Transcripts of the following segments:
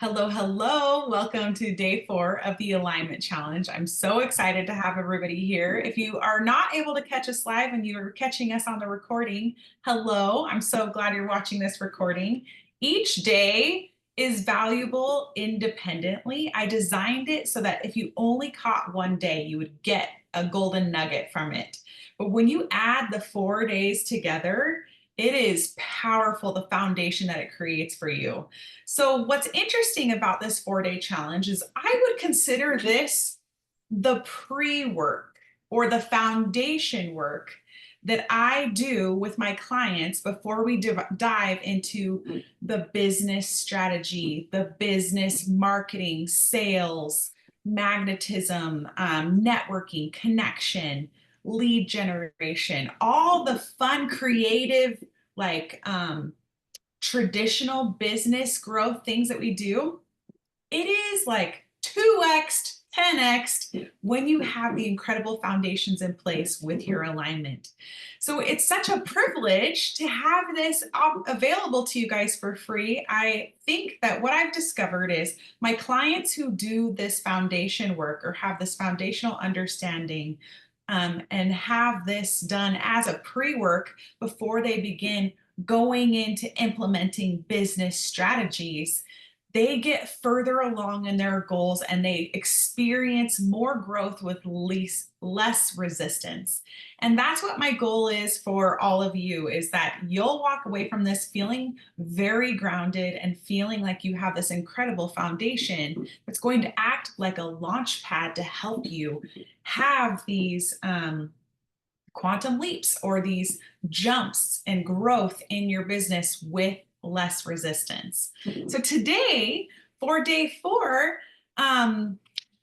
Hello, hello. Welcome to day 4 of the Alignment Challenge. I'm so excited to have everybody here. If you are not able to catch us live and you're catching us on the recording, hello. I'm so glad you're watching this recording. Each day is valuable independently. I designed it so that if you only caught one day, you would get a golden nugget from it. But when you add the 4 days together, it is powerful, the foundation that it creates for you. So what's interesting about this 4-day challenge is I would consider this the pre-work or the foundation work that I do with my clients before we dive into the business strategy, the business marketing, sales, magnetism, networking, connection, lead generation, all the fun, creative, like traditional business growth things that we do. It is like 2x, 10x when you have the incredible foundations in place with your alignment. So it's such a privilege to have this available to you guys for free. I think that what I've discovered is my clients who do this foundation work or have this foundational understanding and have this done as a pre-work before they begin going into implementing business strategies, they get further along in their goals and they experience more growth with less resistance. And that's what my goal is for all of you, is that you'll walk away from this feeling very grounded and feeling like you have this incredible foundation that's going to act like a launch pad to help you have these quantum leaps or these jumps and growth in your business with less resistance. So today, for day 4,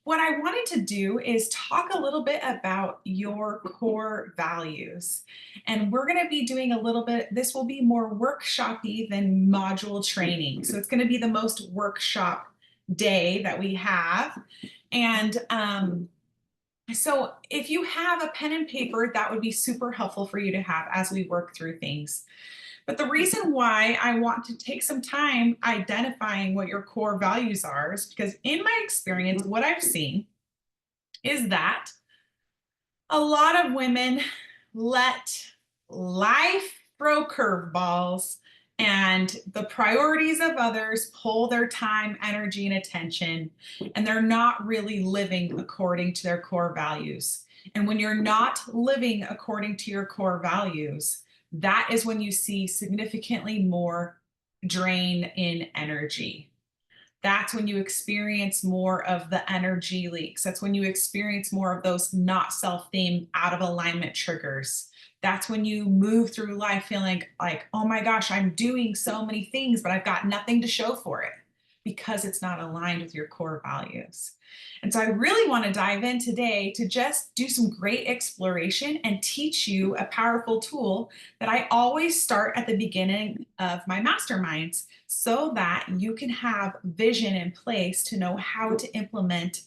what I wanted to do is talk a little bit about your core values. And we're going to be doing a little bit, this will be more workshop-y than module training. So it's going to be the most workshop day that we have. And so if you have a pen and paper, that would be super helpful for you to have as we work through things. But the reason why I want to take some time identifying what your core values are is because in my experience, what I've seen is that a lot of women let life throw curveballs and the priorities of others pull their time, energy, and attention, and they're not really living according to their core values. And when you're not living according to your core values, that is when you see significantly more drain in energy. That's when you experience more of the energy leaks. That's when you experience more of those not self-themed, out of alignment triggers. That's when you move through life feeling like, oh my gosh, I'm doing so many things, but I've got nothing to show for it because it's not aligned with your core values. And so I really want to dive in today to just do some great exploration and teach you a powerful tool that I always start at the beginning of my masterminds so that you can have vision in place to know how to implement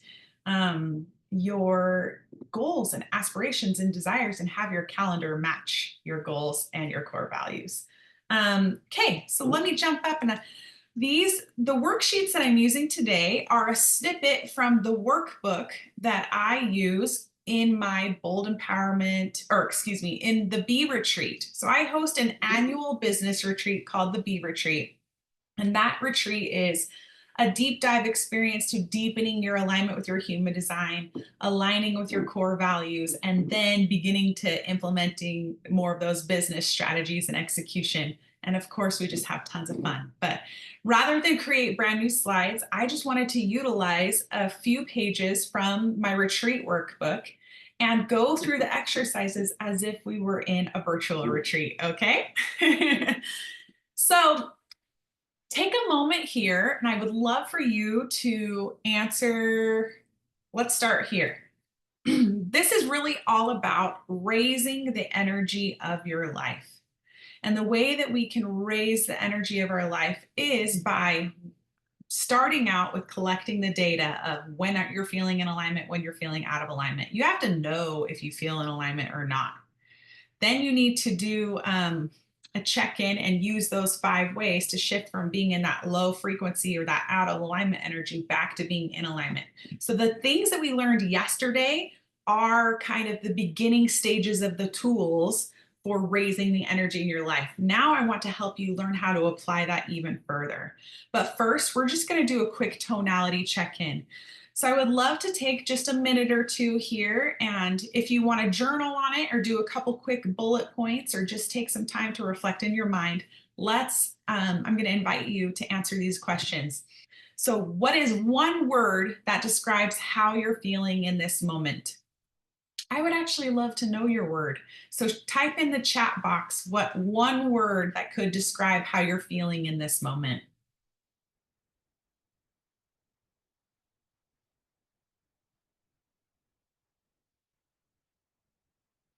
your goals and aspirations and desires and have your calendar match your goals and your core values. Okay, so let me jump up and the worksheets that I'm using today are a snippet from the workbook that I use in my Bold Empowerment, or excuse me, in the Bee Retreat. So I host an annual business retreat called the Bee Retreat. And that retreat is a deep dive experience to deepening your alignment with your human design, aligning with your core values, and then beginning to implementing more of those business strategies and execution. And of course, we just have tons of fun. But rather than create brand new slides, I just wanted to utilize a few pages from my retreat workbook and go through the exercises as if we were in a virtual retreat, okay? So take a moment here, and I would love for you to answer. Let's start here. This is really all about raising the energy of your life. And the way that we can raise the energy of our life is by starting out with collecting the data of when you're feeling in alignment, when you're feeling out of alignment. You have to know if you feel in alignment or not. Then you need to do a check-in and use those 5 ways to shift from being in that low frequency or that out of alignment energy back to being in alignment. So the things that we learned yesterday are kind of the beginning stages of the tools for raising the energy in your life. Now I want to help you learn how to apply that even further. But first, we're just going to do a quick tonality check-in. So I would love to take just a minute or two here. And if you want to journal on it or do a couple quick bullet points or just take some time to reflect in your mind, I'm going to invite you to answer these questions. So what is one word that describes how you're feeling in this moment? I would actually love to know your word. So type in the chat box what one word that could describe how you're feeling in this moment.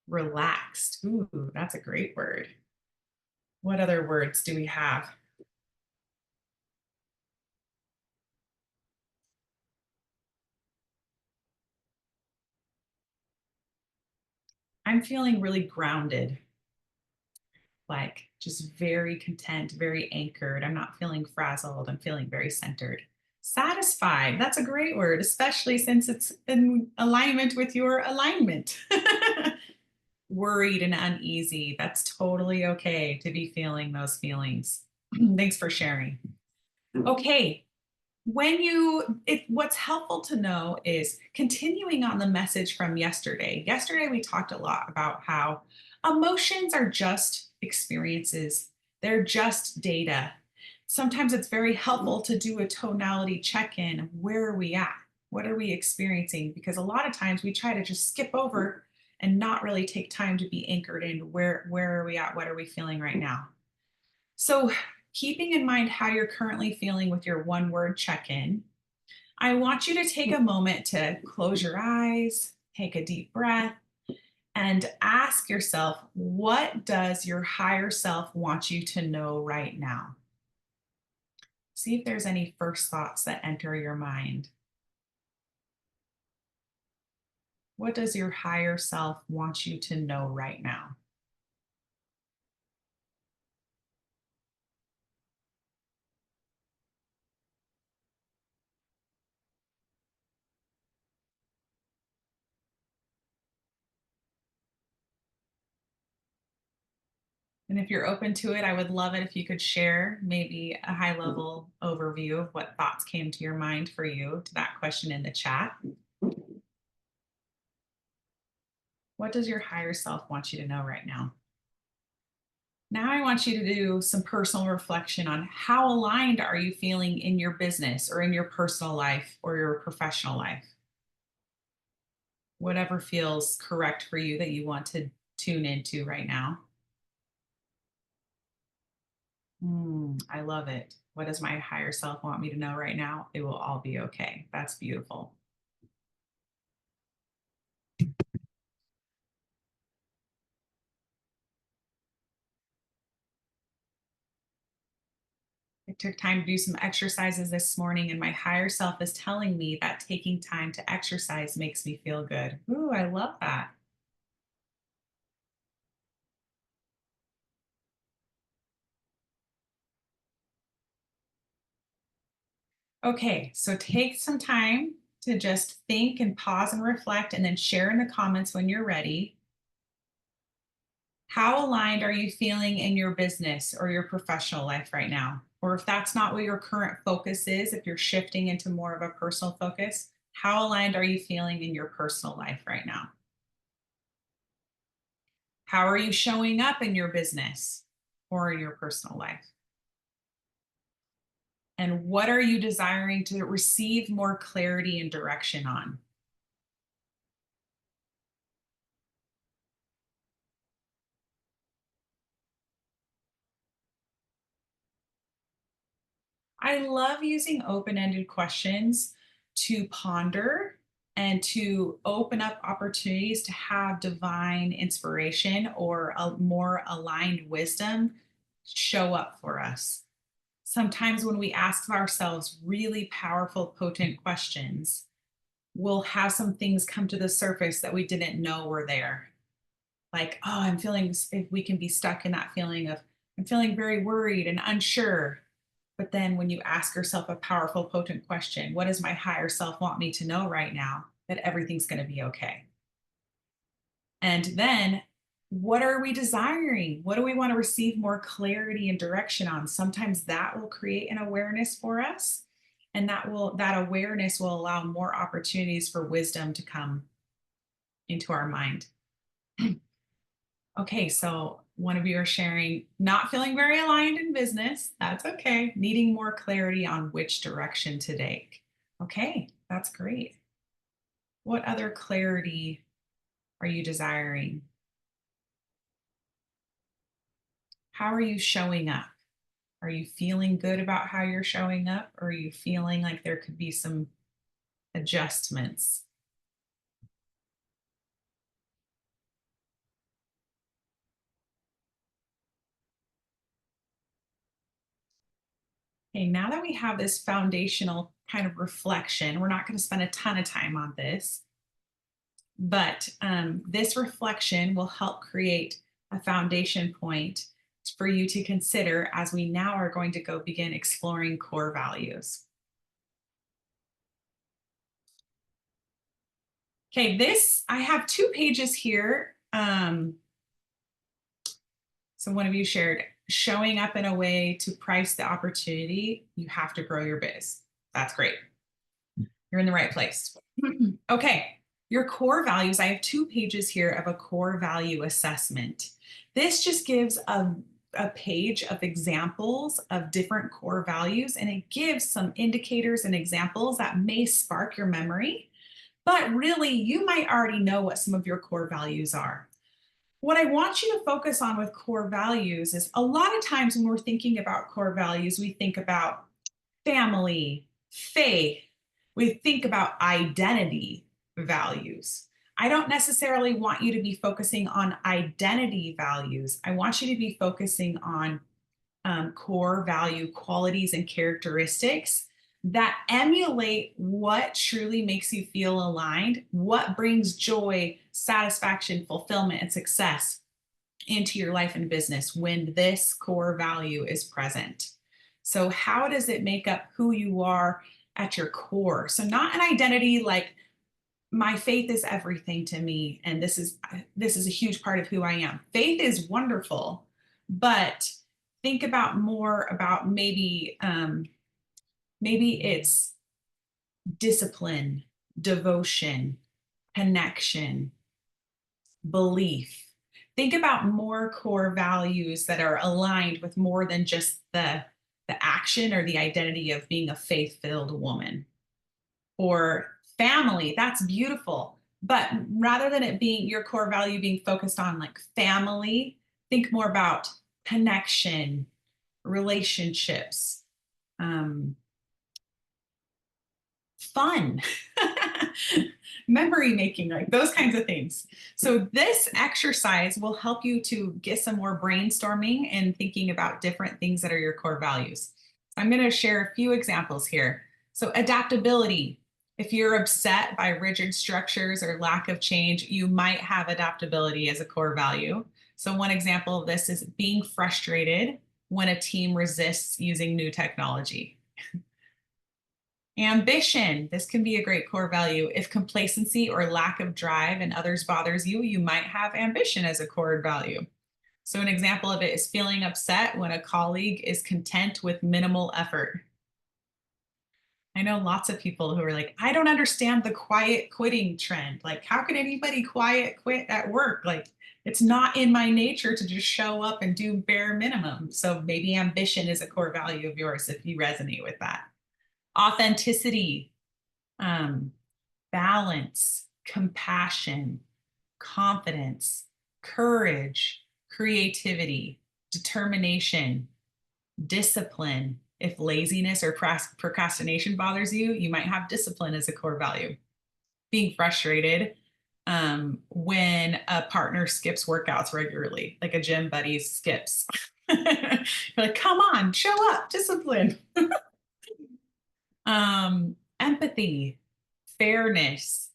Relaxed. Ooh, that's a great word. What other words do we have? I'm feeling really grounded, like just very content, very anchored. I'm not feeling frazzled. I'm feeling very centered. Satisfied. That's a great word, especially since it's in alignment with your alignment. Worried and uneasy. That's totally okay to be feeling those feelings. Thanks for sharing. Okay, what's helpful to know is continuing on the message from yesterday. Yesterday we talked a lot about how emotions are just experiences, they're just data. Sometimes it's very helpful to do a tonality check-in. Where are we at? What are we experiencing? Because a lot of times we try to just skip over and not really take time to be anchored in where are we at? What are we feeling right now? So, keeping in mind how you're currently feeling with your one word check in, I want you to take a moment to close your eyes, take a deep breath, and ask yourself, what does your higher self want you to know right now? See if there's any first thoughts that enter your mind. What does your higher self want you to know right now? And if you're open to it, I would love it if you could share maybe a high level overview of what thoughts came to your mind for you to that question in the chat. What does your higher self want you to know right now? Now I want you to do some personal reflection on how aligned are you feeling in your business or in your personal life or your professional life? Whatever feels correct for you that you want to tune into right now. I love it. What does my higher self want me to know right now? It will all be okay. That's beautiful. I took time to do some exercises this morning, and my higher self is telling me that taking time to exercise makes me feel good. Ooh, I love that. Okay, so take some time to just think and pause and reflect, and then share in the comments when you're ready. How aligned are you feeling in your business or your professional life right now? Or if that's not what your current focus is, if you're shifting into more of a personal focus, how aligned are you feeling in your personal life right now? How are you showing up in your business or in your personal life? And what are you desiring to receive more clarity and direction on? I love using open ended questions to ponder and to open up opportunities to have divine inspiration or a more aligned wisdom show up for us. Sometimes, when we ask ourselves really powerful, potent questions, we'll have some things come to the surface that we didn't know were there. Like, oh, I'm feeling, if we can be stuck in that feeling of I'm feeling very worried and unsure. But then when you ask yourself a powerful, potent question, what does my higher self want me to know right now? That everything's going to be okay. And then what are we desiring? What do we want to receive more clarity and direction on? Sometimes that will create an awareness for us. And that awareness will allow more opportunities for wisdom to come into our mind. Okay, so one of you are sharing not feeling very aligned in business. That's okay. Needing more clarity on which direction to take. Okay, that's great. What other clarity are you desiring? How are you showing up? Are you feeling good about how you're showing up? Or are you feeling like there could be some adjustments? Okay, now that we have this foundational kind of reflection, we're not going to spend a ton of time on this, but this reflection will help create a foundation point for you to consider as we now are going to go begin exploring core values. Okay, I have 2 pages here. So one of you shared showing up in a way to price the opportunity. You have to grow your biz. That's great. You're in the right place. Okay, your core values. I have 2 pages here of a core value assessment. This just gives a page of examples of different core values, and it gives some indicators and examples that may spark your memory. But really, you might already know what some of your core values are. What I want you to focus on with core values is a lot of times when we're thinking about core values, we think about family, faith, we think about identity values. I don't necessarily want you to be focusing on identity values. I want you to be focusing on core value qualities and characteristics that emulate what truly makes you feel aligned, what brings joy, satisfaction, fulfillment, and success into your life and business when this core value is present. So, how does it make up who you are at your core? So, not an identity like my faith is everything to me, and this is a huge part of who I am. Faith is wonderful, but think about more about maybe it's discipline, devotion, connection, belief. Think about more core values that are aligned with more than just the action or the identity of being a faith-filled woman. Or family, that's beautiful. But rather than it being your core value being focused on like family, think more about connection, relationships, um, fun, memory making, like those kinds of things. So this exercise will help you to get some more brainstorming and thinking about different things that are your core values. I'm going to share a few examples here. So adaptability. If you're upset by rigid structures or lack of change, you might have adaptability as a core value. So one example of this is being frustrated when a team resists using new technology. Ambition. This can be a great core value. If complacency or lack of drive in others bothers you, you might have ambition as a core value. So an example of it is feeling upset when a colleague is content with minimal effort. I know lots of people who are like, I don't understand the quiet quitting trend. Like, how can anybody quiet quit at work? Like, it's not in my nature to just show up and do bare minimum. So maybe ambition is a core value of yours if you resonate with that. Authenticity, balance, compassion, confidence, courage, creativity, determination, discipline. If laziness or procrastination bothers you, you might have discipline as a core value. Being frustrated when a partner skips workouts regularly, like a gym buddy skips. You're like, come on, show up, discipline. Empathy, fairness,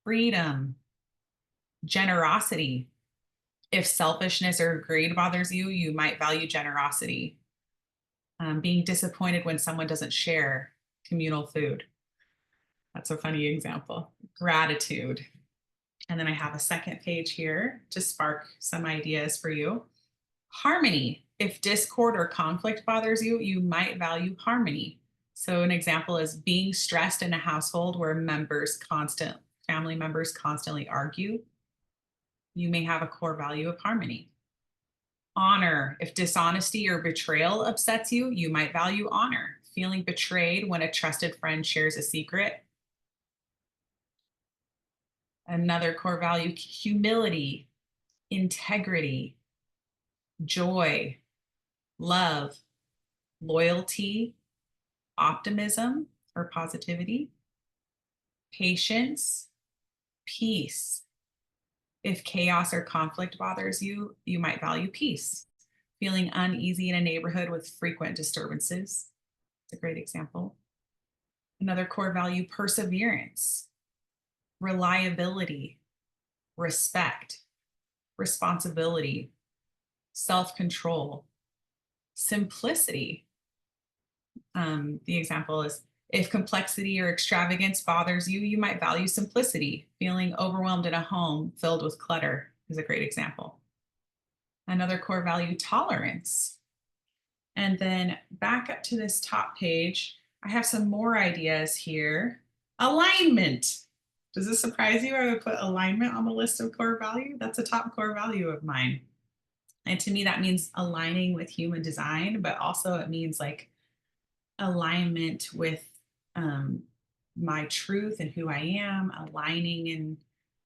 freedom, generosity, If selfishness or greed bothers you, you might value generosity. Being disappointed when someone doesn't share communal food. That's a funny example. Gratitude. And then I have a second page here to spark some ideas for you. Harmony. If discord or conflict bothers you, you might value harmony. So an example is being stressed in a household where family members constantly argue. You may have a core value of harmony. Honor. If dishonesty or betrayal upsets you, you might value honor. Feeling betrayed when a trusted friend shares a secret. Another core value, humility, integrity, joy, love, loyalty, optimism or positivity, patience, peace. If chaos or conflict bothers you, you might value peace. Feeling uneasy in a neighborhood with frequent disturbances. It's a great example. Another core value, perseverance, reliability, respect, responsibility, self-control, simplicity. The example is if complexity or extravagance bothers you, you might value simplicity. Feeling overwhelmed in a home filled with clutter is a great example. Another core value, tolerance. And then back up to this top page, I have some more ideas here. Alignment. Does this surprise you? I would put alignment on the list of core value. That's a top core value of mine. And to me, that means aligning with human design, but also it means like alignment with my truth and who I am, aligning in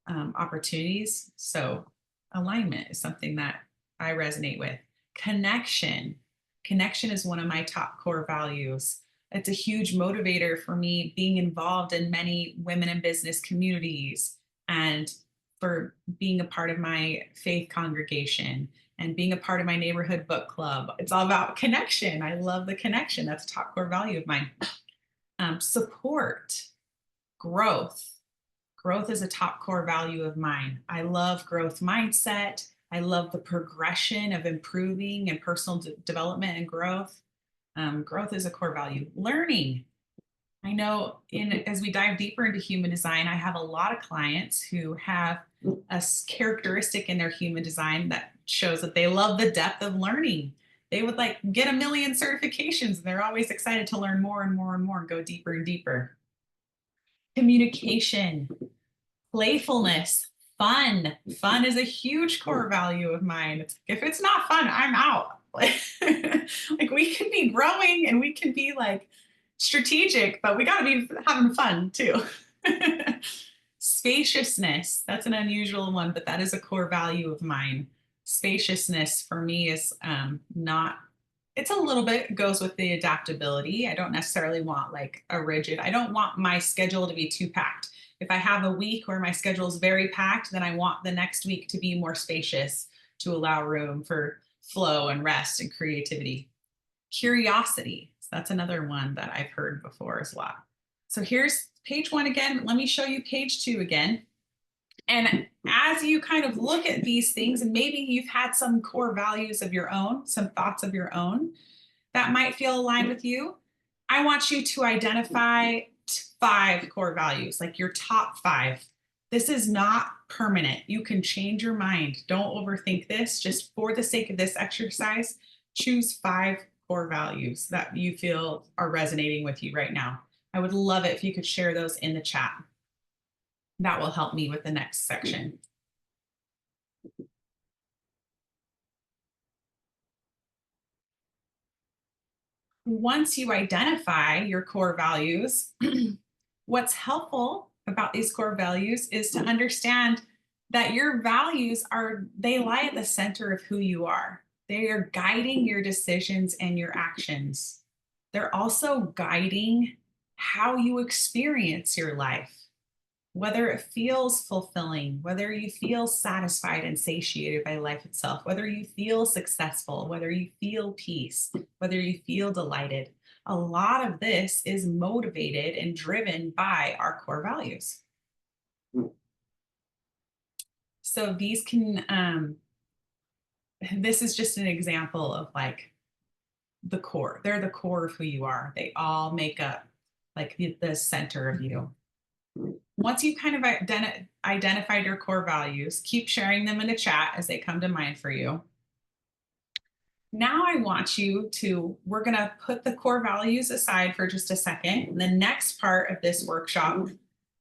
opportunities. So alignment is something that I resonate with. Connection. Connection is one of my top core values. It's a huge motivator for me being involved in many women in business communities and for being a part of my faith congregation and being a part of my neighborhood book club. It's all about connection. I love the connection. That's a top core value of mine. Support, growth. Growth is a top core value of mine. I love growth mindset. I love the progression of improving and personal development and growth. Growth is a core value. Learning. I know as we dive deeper into human design, I have a lot of clients who have a characteristic in their human design that shows that they love the depth of learning. They would like get a million certifications. They're always excited to learn more and more and more and go deeper and deeper. Communication, playfulness, fun. Fun is a huge core value of mine. If it's not fun, I'm out. Like we can be growing and we can be like strategic, but we got to be having fun too. Spaciousness, that's an unusual one, but that is a core value of mine. Spaciousness for me is not, it's a little bit goes with the adaptability. I don't necessarily want like I don't want my schedule to be too packed. If I have a week where my schedule is very packed, then I want the next week to be more spacious to allow room for flow and rest and creativity. Curiosity. So that's another one that I've heard before as well. So here's page 1 again. Let me show you page 2 again. And as you kind of look at these things, and maybe you've had some core values of your own, some thoughts of your own that might feel aligned with you, I want you to identify 5 core values, like your top 5. This is not permanent. You can change your mind. Don't overthink this. Just for the sake of this exercise, choose 5 core values that you feel are resonating with you right now. I would love it if you could share those in the chat. That will help me with the next section. Once you identify your core values, what's helpful about these core values is to understand that your values they lie at the center of who you are. They are guiding your decisions and your actions. They're also guiding how you experience your life, whether it feels fulfilling, whether you feel satisfied and satiated by life itself, whether you feel successful, whether you feel peace, whether you feel delighted. A lot of this is motivated and driven by our core values. So these can this is just an example of like the core. They're the core of who you are. They all make up like the center of you. Once you kind of identified your core values, keep sharing them in the chat as they come to mind for you. Now I want you to, we're going to put the core values aside for just a second. The next part of this workshop,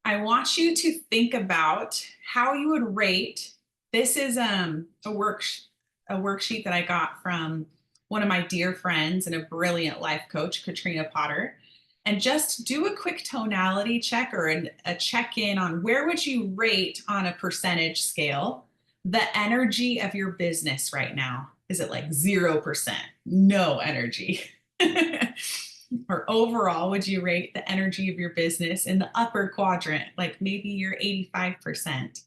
I want you to think about how you would rate. This is a worksheet that I got from one of my dear friends and a brilliant life coach, Katrina Potter. And just do a quick tonality check or a check-in on where would you rate on a percentage scale the energy of your business right now. Is it like 0%, no energy? Or overall, would you rate the energy of your business in the upper quadrant, like maybe you're 85%?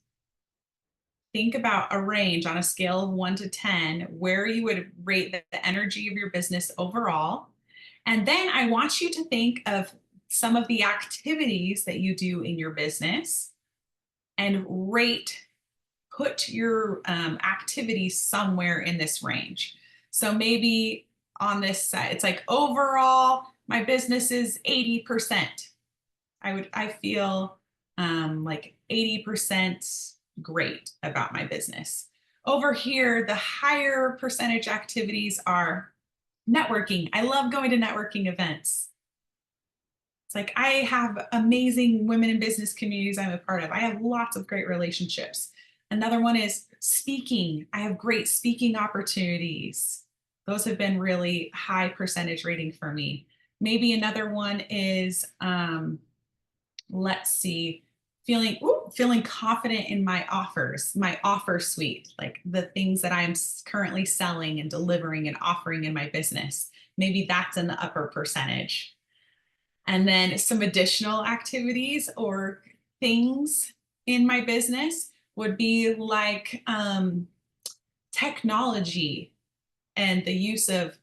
Think about a range on a scale of 1 to 10, where you would rate the energy of your business overall. And then I want you to think of some of the activities that you do in your business and put your activities somewhere in this range. So maybe on this side, it's like overall, my business is 80%. I feel like 80% great about my business. Over here, the higher percentage activities are networking. I love going to networking events. It's like I have amazing women in business communities I'm a part of. I have lots of great relationships. Another one is speaking. I have great speaking opportunities. Those have been really high percentage rating for me. Maybe another one is, let's see, feeling confident in my offers, my offer suite, like the things that I'm currently selling and delivering and offering in my business. Maybe that's in the upper percentage. And then some additional activities or things in my business would be like technology and the use of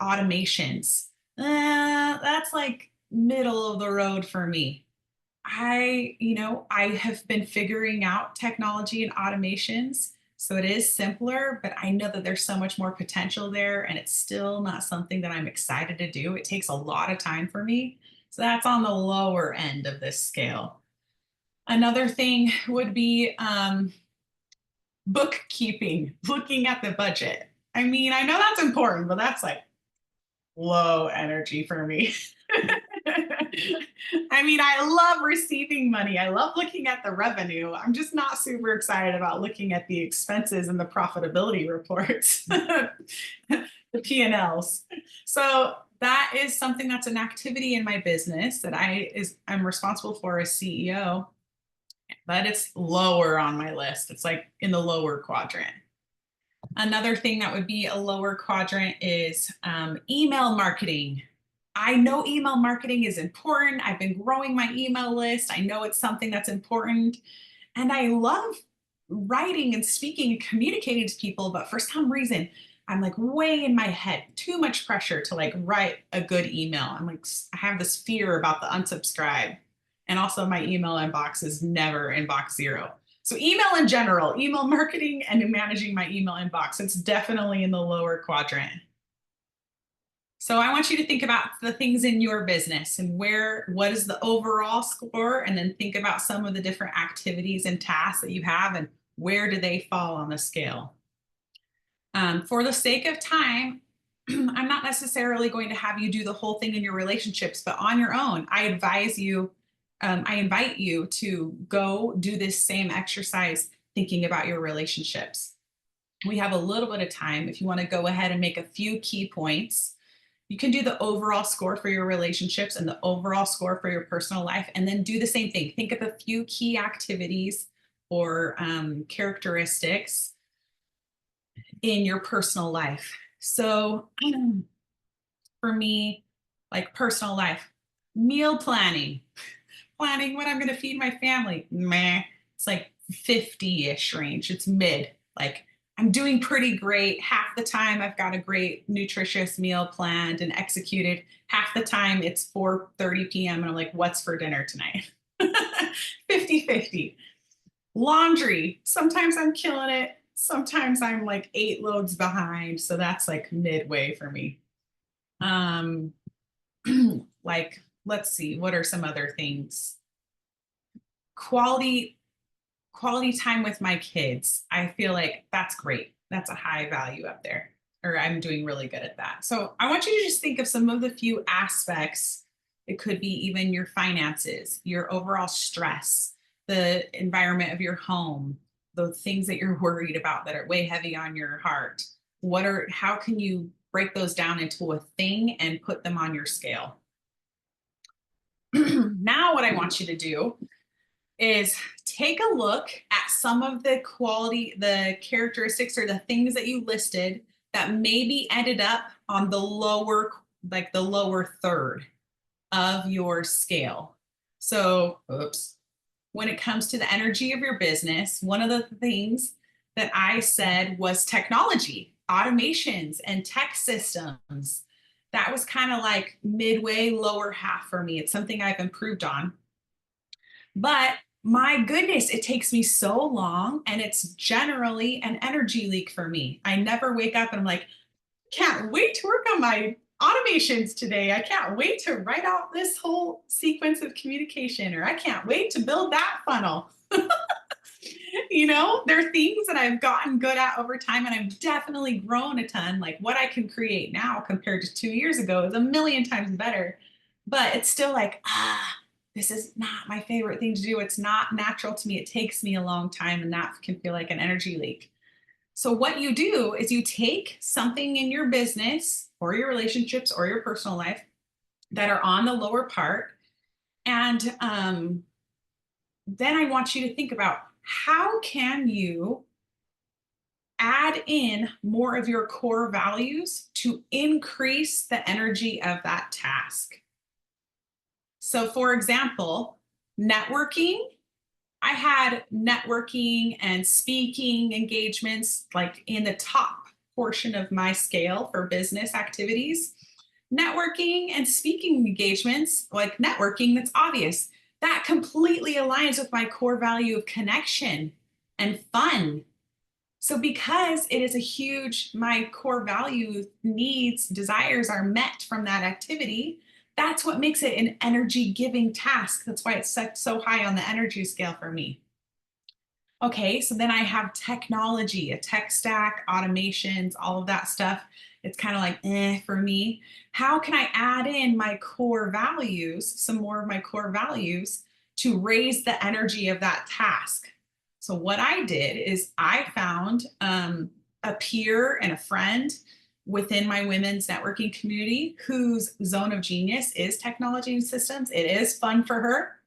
automations. That's like middle of the road for me. I have been figuring out technology and automations. So it is simpler, but I know that there's so much more potential there and it's still not something that I'm excited to do. It takes a lot of time for me. So that's on the lower end of this scale. Another thing would be bookkeeping, looking at the budget. I mean, I know that's important, but that's like low energy for me. I mean, I love receiving money. I love looking at the revenue. I'm just not super excited about looking at the expenses and the profitability reports, the P&Ls. So that is something that's an activity in my business that I'm responsible for as CEO, but it's lower on my list. It's like in the lower quadrant. Another thing that would be a lower quadrant is email marketing. I know email marketing is important. I've been growing my email list. I know it's something that's important. And I love writing and speaking and communicating to people, but for some reason, I'm like way in my head, too much pressure to like write a good email. I'm like, I have this fear about the unsubscribe. And also my email inbox is never inbox 0. So email in general, email marketing and managing my email inbox, it's definitely in the lower quadrant. So I want you to think about the things in your business and what is the overall score, and then think about some of the different activities and tasks that you have and where do they fall on the scale. For the sake of time, I'm not necessarily going to have you do the whole thing in your relationships, but on your own, I invite you to go do this same exercise thinking about your relationships. We have a little bit of time. If you want to go ahead and make a few key points, you can do the overall score for your relationships and the overall score for your personal life, and then do the same thing. Think of a few key activities or characteristics in your personal life. So for me, like personal life, meal planning what I'm going to feed my family. Meh, it's like 50-ish range. It's mid. Like I'm doing pretty great. Half the time I've got a great nutritious meal planned and executed. Half the time it's 4:30 p.m. and I'm like, what's for dinner tonight? 50-50. Laundry. Sometimes I'm killing it. Sometimes I'm like 8 loads behind, so that's like midway for me. Um, like, let's see, what are some other things? Quality quality time with my kids. I feel like that's great. That's a high value up there, or I'm doing really good at that. So I want you to just think of some of the few aspects. It could be even your finances, your overall stress, the environment of your home, the things that you're worried about that are way heavy on your heart. How can you break those down into a thing and put them on your scale? Now, what I want you to do is take a look at some of the characteristics or the things that you listed that maybe ended up on the lower, like the lower third of your scale. So, oops. When it comes to the energy of your business, one of the things that I said was technology, automations, and tech systems. That was kind of like midway lower half for me. It's something I've improved on. But my goodness, it takes me so long, and it's generally an energy leak for me. I never wake up and I'm like, can't wait to work on my automations today. I can't wait to write out this whole sequence of communication, or I can't wait to build that funnel. There are things that I've gotten good at over time, and I've definitely grown a ton. Like what I can create now compared to 2 years ago is a million times better. But it's still like, this is not my favorite thing to do. It's not natural to me. It takes me a long time, and that can feel like an energy leak. So, what you do is you take something in your business or your relationships or your personal life that are on the lower part, and then I want you to think about how can you add in more of your core values to increase the energy of that task. So, for example, networking. I had networking and speaking engagements like in the top portion of my scale for business activities. Networking and speaking engagements, like networking, that's obvious. That completely aligns with my core value of connection and fun. So, because it is a huge, my core value needs, desires are met from that activity, that's what makes it an energy giving task. That's why it's set so high on the energy scale for me. Okay, so then I have technology, a tech stack, automations, all of that stuff. It's kind of like for me. How can I add in my core values, some more of my core values to raise the energy of that task? So, what I did is I found a peer and a friend within my women's networking community whose zone of genius is technology and systems. It is fun for her,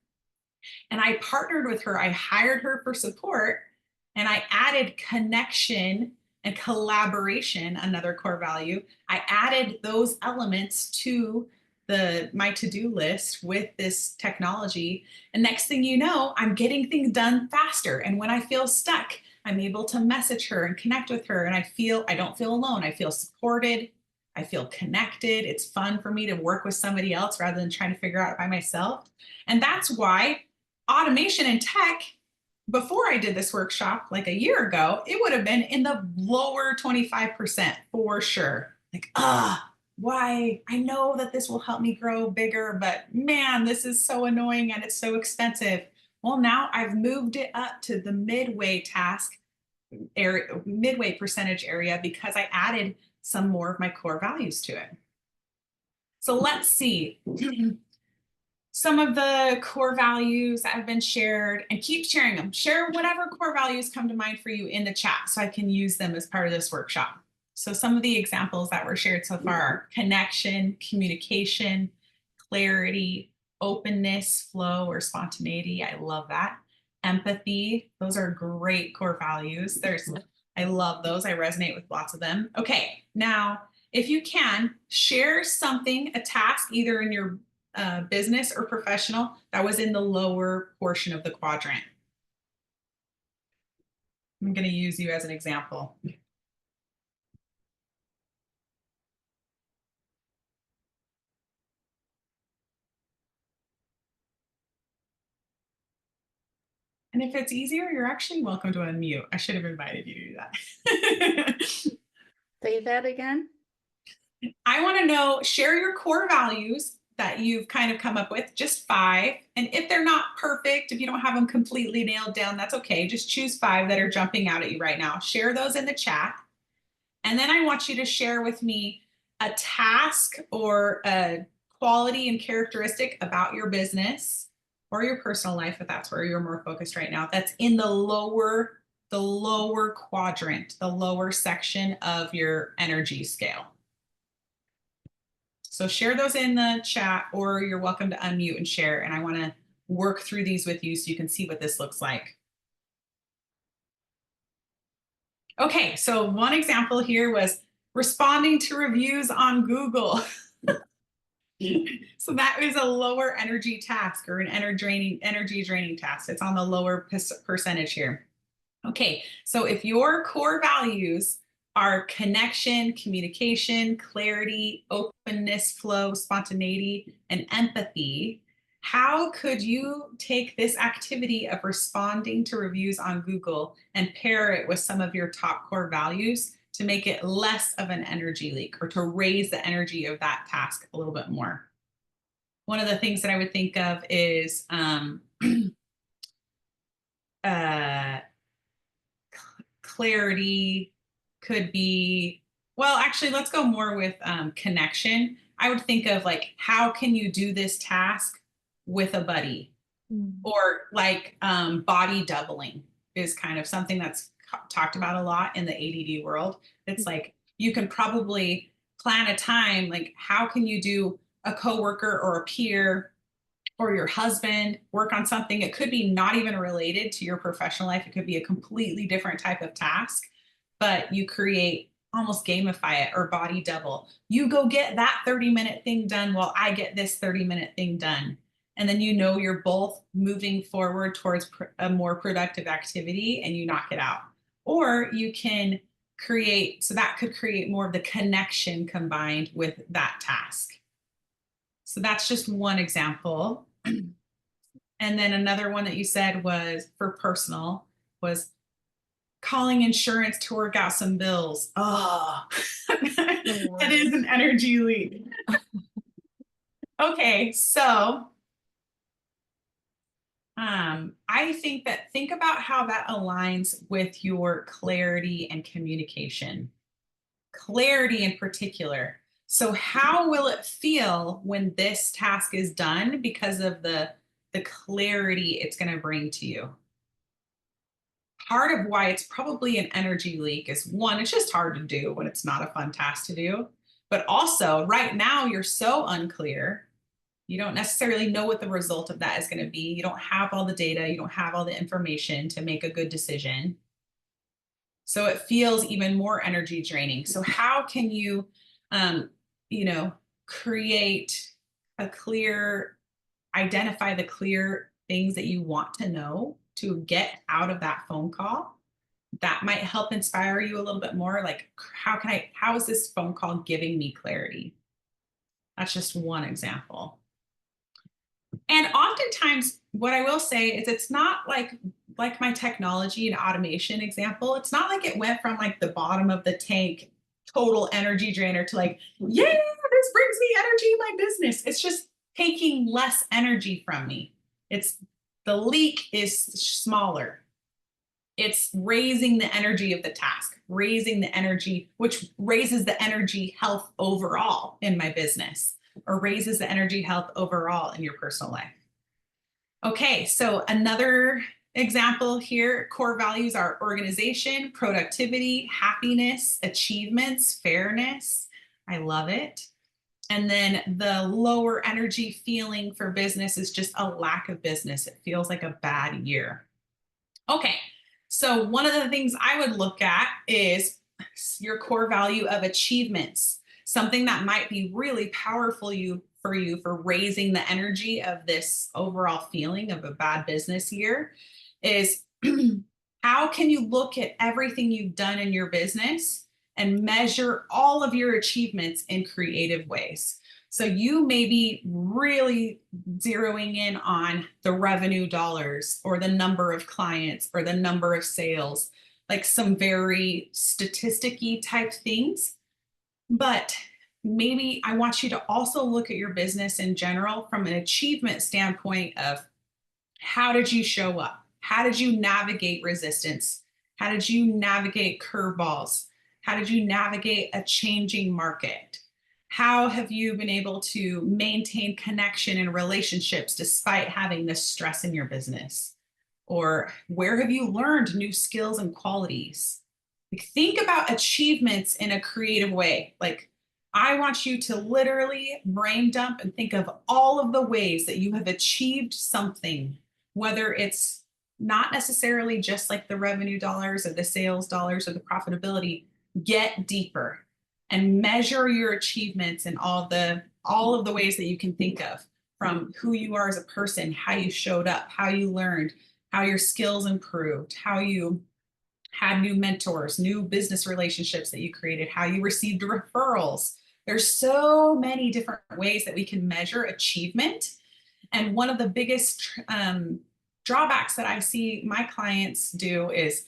and I partnered with her. I hired her for support, and I added connection and collaboration, another core value. I added those elements to my to-do list with this technology. And next thing you know, I'm getting things done faster. And when I feel stuck, I'm able to message her and connect with her. And I don't feel alone. I feel supported. I feel connected. It's fun for me to work with somebody else rather than trying to figure out by myself. And that's why automation and tech, before I did this workshop like a year ago, it would have been in the lower 25% for sure. Like, why? I know that this will help me grow bigger, but man, this is so annoying and it's so expensive. Well, now I've moved it up to the midway task area, midway percentage area, because I added some more of my core values to it. So let's see. Some of the core values that have been shared, and keep sharing them. Share whatever core values come to mind for you in the chat so I can use them as part of this workshop. So some of the examples that were shared so far are connection, communication, clarity, openness, flow, or spontaneity. I love that. Empathy. Those are great core values. I love those. I resonate with lots of them. Okay, now, if you can, share something, a task, either in your business or professional, that was in the lower portion of the quadrant. I'm going to use you as an example. And if it's easier, you're actually welcome to unmute. I should have invited you to do that. Say that again. I want to know, share your core values that you've kind of come up with, just 5. And if they're not perfect, if you don't have them completely nailed down, that's okay. Just choose 5 that are jumping out at you right now. Share those in the chat. And then I want you to share with me a task or a quality and characteristic about your business or your personal life, if that's where you're more focused right now, that's in the lower quadrant, the lower section of your energy scale. So share those in the chat, or you're welcome to unmute and share. And I want to work through these with you so you can see what this looks like. Okay, so one example here was responding to reviews on Google. So that is a lower energy task or an energy draining task. It's on the lower percentage here. Okay, so if your core values are connection, communication, clarity, openness, flow, spontaneity, and empathy, how could you take this activity of responding to reviews on Google and pair it with some of your top core values to make it less of an energy leak or to raise the energy of that task a little bit more? One of the things that I would think of is clarity could be, well, actually, let's go more with connection. I would think of like, how can you do this task with a buddy? Or like body doubling is kind of something that's talked about a lot in the ADD world. It's like, you can probably plan a time, like how can you do a coworker or a peer or your husband work on something? It could be not even related to your professional life. It could be a completely different type of task, but you create, almost gamify it or body double. You go get that 30-minute thing done while I get this 30-minute thing done. And then you know you're both moving forward towards a more productive activity and you knock it out. Or you can create, so that could create more of the connection combined with that task. So that's just one example. And then another one that you said was for personal was calling insurance to work out some bills. Oh, that is an energy leak. Okay, so I think about how that aligns with your clarity and communication. Clarity in particular. So how will it feel when this task is done because of the clarity it's going to bring to you? Part of why it's probably an energy leak is, one, it's just hard to do when it's not a fun task to do. But also right now you're so unclear. You don't necessarily know what the result of that is going to be. You don't have all the data. You don't have all the information to make a good decision. So it feels even more energy draining. So how can you, create a clear, identify the clear things that you want to know to get out of that phone call? That might help inspire you a little bit more. Like, how is this phone call giving me clarity? That's just one example. And oftentimes, what I will say is it's not like my technology and automation example. It's not like it went from like the bottom of the tank, total energy drainer, to like, yeah, this brings me energy in my business. It's just taking less energy from me. It's the leak is smaller. It's raising the energy of the task, raising the energy, which raises the energy health overall in my business, or raises the energy health overall in your personal life. Okay, so another example here, core values are organization, productivity, happiness, achievements, fairness. I love it. And then the lower energy feeling for business is just a lack of business. It feels like a bad year. Okay, so one of the things I would look at is your core value of achievements. Something that might be really powerful for you for raising the energy of this overall feeling of a bad business year is how can you look at everything you've done in your business and measure all of your achievements in creative ways? So you may be really zeroing in on the revenue dollars or the number of clients or the number of sales, like some very statisticky type things. But maybe I want you to also look at your business in general from an achievement standpoint of how did you show up? How did you navigate resistance? How did you navigate curveballs? How did you navigate a changing market? How have you been able to maintain connection and relationships despite having this stress in your business? Or where have you learned new skills and qualities? Like, think about achievements in a creative way. Like, I want you to literally brain dump and think of all of the ways that you have achieved something, whether it's not necessarily just like the revenue dollars or the sales dollars or the profitability. Get deeper and measure your achievements in all of the ways that you can think of, from who you are as a person, how you showed up, how you learned, how your skills improved, how you had new mentors, new business relationships that you created, how you received referrals. There's so many different ways that we can measure achievement. And one of the biggest drawbacks that I see my clients do is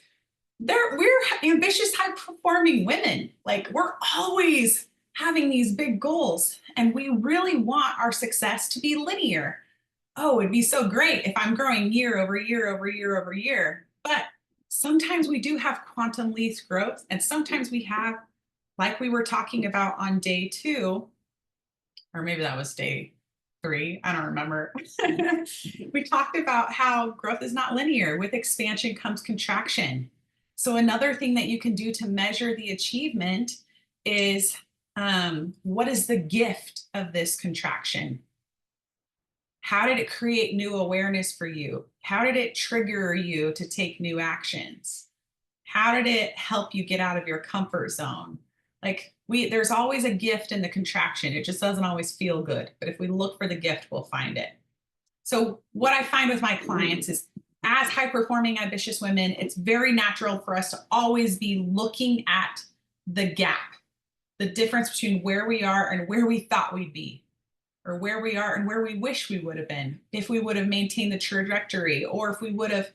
we're ambitious, high performing women. Like, we're always having these big goals and we really want our success to be linear. Oh, it'd be so great if I'm growing year over year over year over year. But sometimes we do have quantum leap growth, and sometimes we have, like we were talking about on day 2, or maybe that was day 3, I don't remember. We talked about how growth is not linear. With expansion comes contraction. So another thing that you can do to measure the achievement is, what is the gift of this contraction? How did it create new awareness for you? How did it trigger you to take new actions? How did it help you get out of your comfort zone? Like, there's always a gift in the contraction. It just doesn't always feel good. But if we look for the gift, we'll find it. So what I find with my clients is, as high performing, ambitious women, it's very natural for us to always be looking at the gap, the difference between where we are and where we thought we'd be, or where we are and where we wish we would have been if we would have maintained the trajectory, or if we would have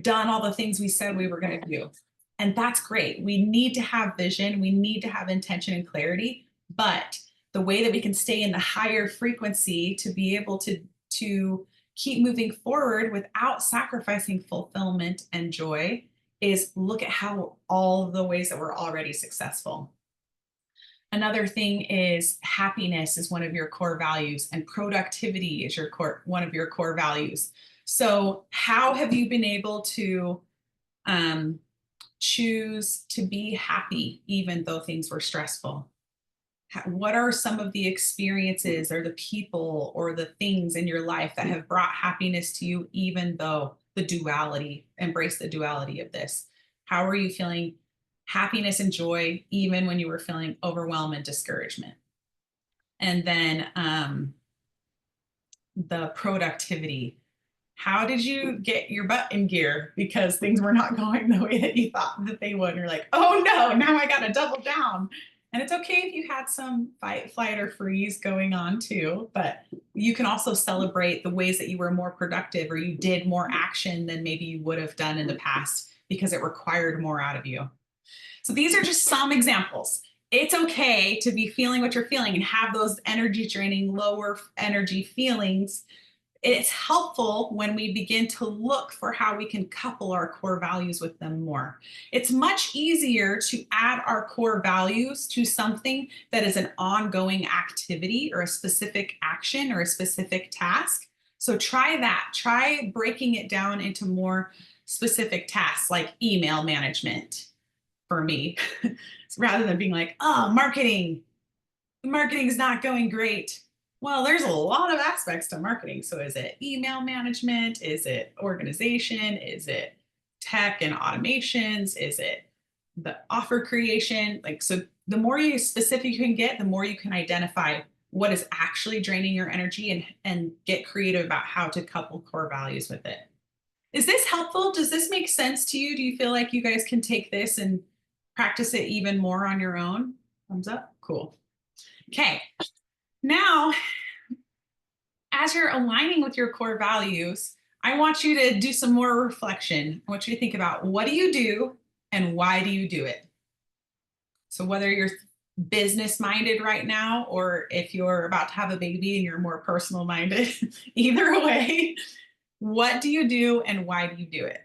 done all the things we said we were going to do. And that's great. We need to have vision. We need to have intention and clarity. But the way that we can stay in the higher frequency to be able to keep moving forward without sacrificing fulfillment and joy is look at how all the ways that we're already successful. Another thing is, happiness is one of your core values, and productivity is one of your core values. So how have you been able to choose to be happy even though things were stressful? What are some of the experiences or the people or the things in your life that have brought happiness to you, even though embrace the duality of this? How are you feeling happiness and joy even when you were feeling overwhelm and discouragement? And then the productivity. How did you get your butt in gear because things were not going the way that you thought that they would? And you're like, oh no, now I got to double down. And it's okay if you had some fight, flight, or freeze going on too, but you can also celebrate the ways that you were more productive or you did more action than maybe you would have done in the past because it required more out of you. So these are just some examples. It's okay to be feeling what you're feeling and have those energy draining, lower energy feelings. It's helpful when we begin to look for how we can couple our core values with them more. It's much easier to add our core values to something that is an ongoing activity or a specific action or a specific task. So try that. Try breaking it down into more specific tasks, like email management for me, rather than being like, oh, marketing is not going great. Well, there's a lot of aspects to marketing. So is it email management? Is it organization? Is it tech and automations? Is it the offer creation? Like, so the more you specific you can get, the more you can identify what is actually draining your energy and get creative about how to couple core values with it. Is this helpful? Does this make sense to you? Do you feel like you guys can take this and practice it even more on your own? Thumbs up. Cool. Okay. Now, as you're aligning with your core values, I want you to do some more reflection. I want you to think about, what do you do and why do you do it? So whether you're business minded right now, or if you're about to have a baby and you're more personal minded, either way, what do you do and why do you do it?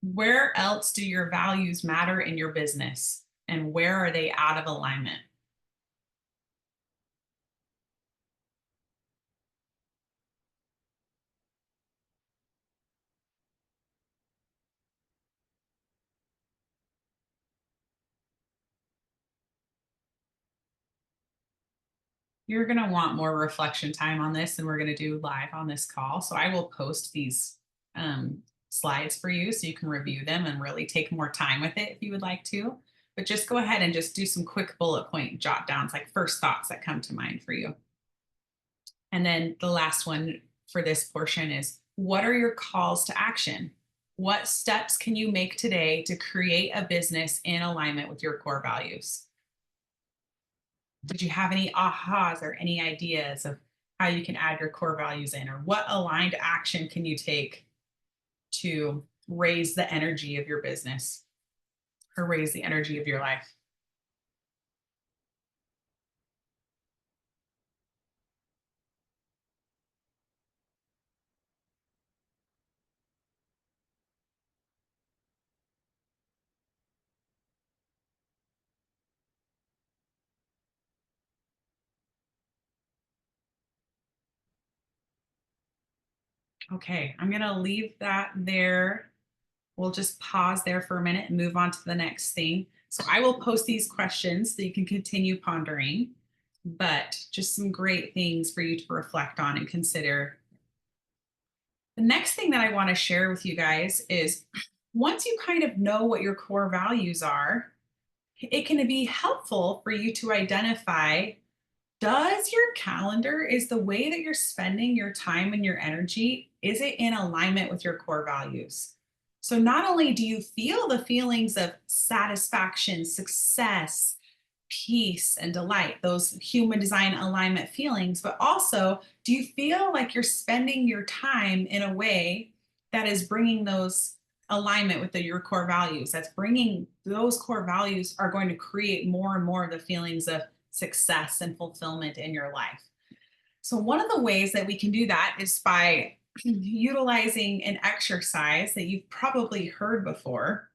Where else do your values matter in your business, and where are they out of alignment? You're going to want more reflection time on this, and we're going to do live on this call. So I will post these um, slides for you so you can review them and really take more time with it if you would like to. But just go ahead and just do some quick bullet point jot downs, like first thoughts that come to mind for you. And then the last one for this portion is, what are your calls to action? What steps can you make today to create a business in alignment with your core values? Did you have any ahas or any ideas of how you can add your core values in, or what aligned action can you take to raise the energy of your business or raise the energy of your life? Okay, I'm going to leave that there. We'll just pause there for a minute and move on to the next thing. So I will post these questions so you can continue pondering, but just some great things for you to reflect on and consider. The next thing that I want to share with you guys is, once you kind of know what your core values are, it can be helpful for you to identify, does your calendar, is the way that you're spending your time and your energy, is it in alignment with your core values? So not only do you feel the feelings of satisfaction, success, peace, and delight, those human design alignment feelings, but also, do you feel like you're spending your time in a way that is bringing those alignment with your core values? That's bringing those core values are going to create more and more of the feelings of success and fulfillment in your life. So, one of the ways that we can do that is by utilizing an exercise that you've probably heard before.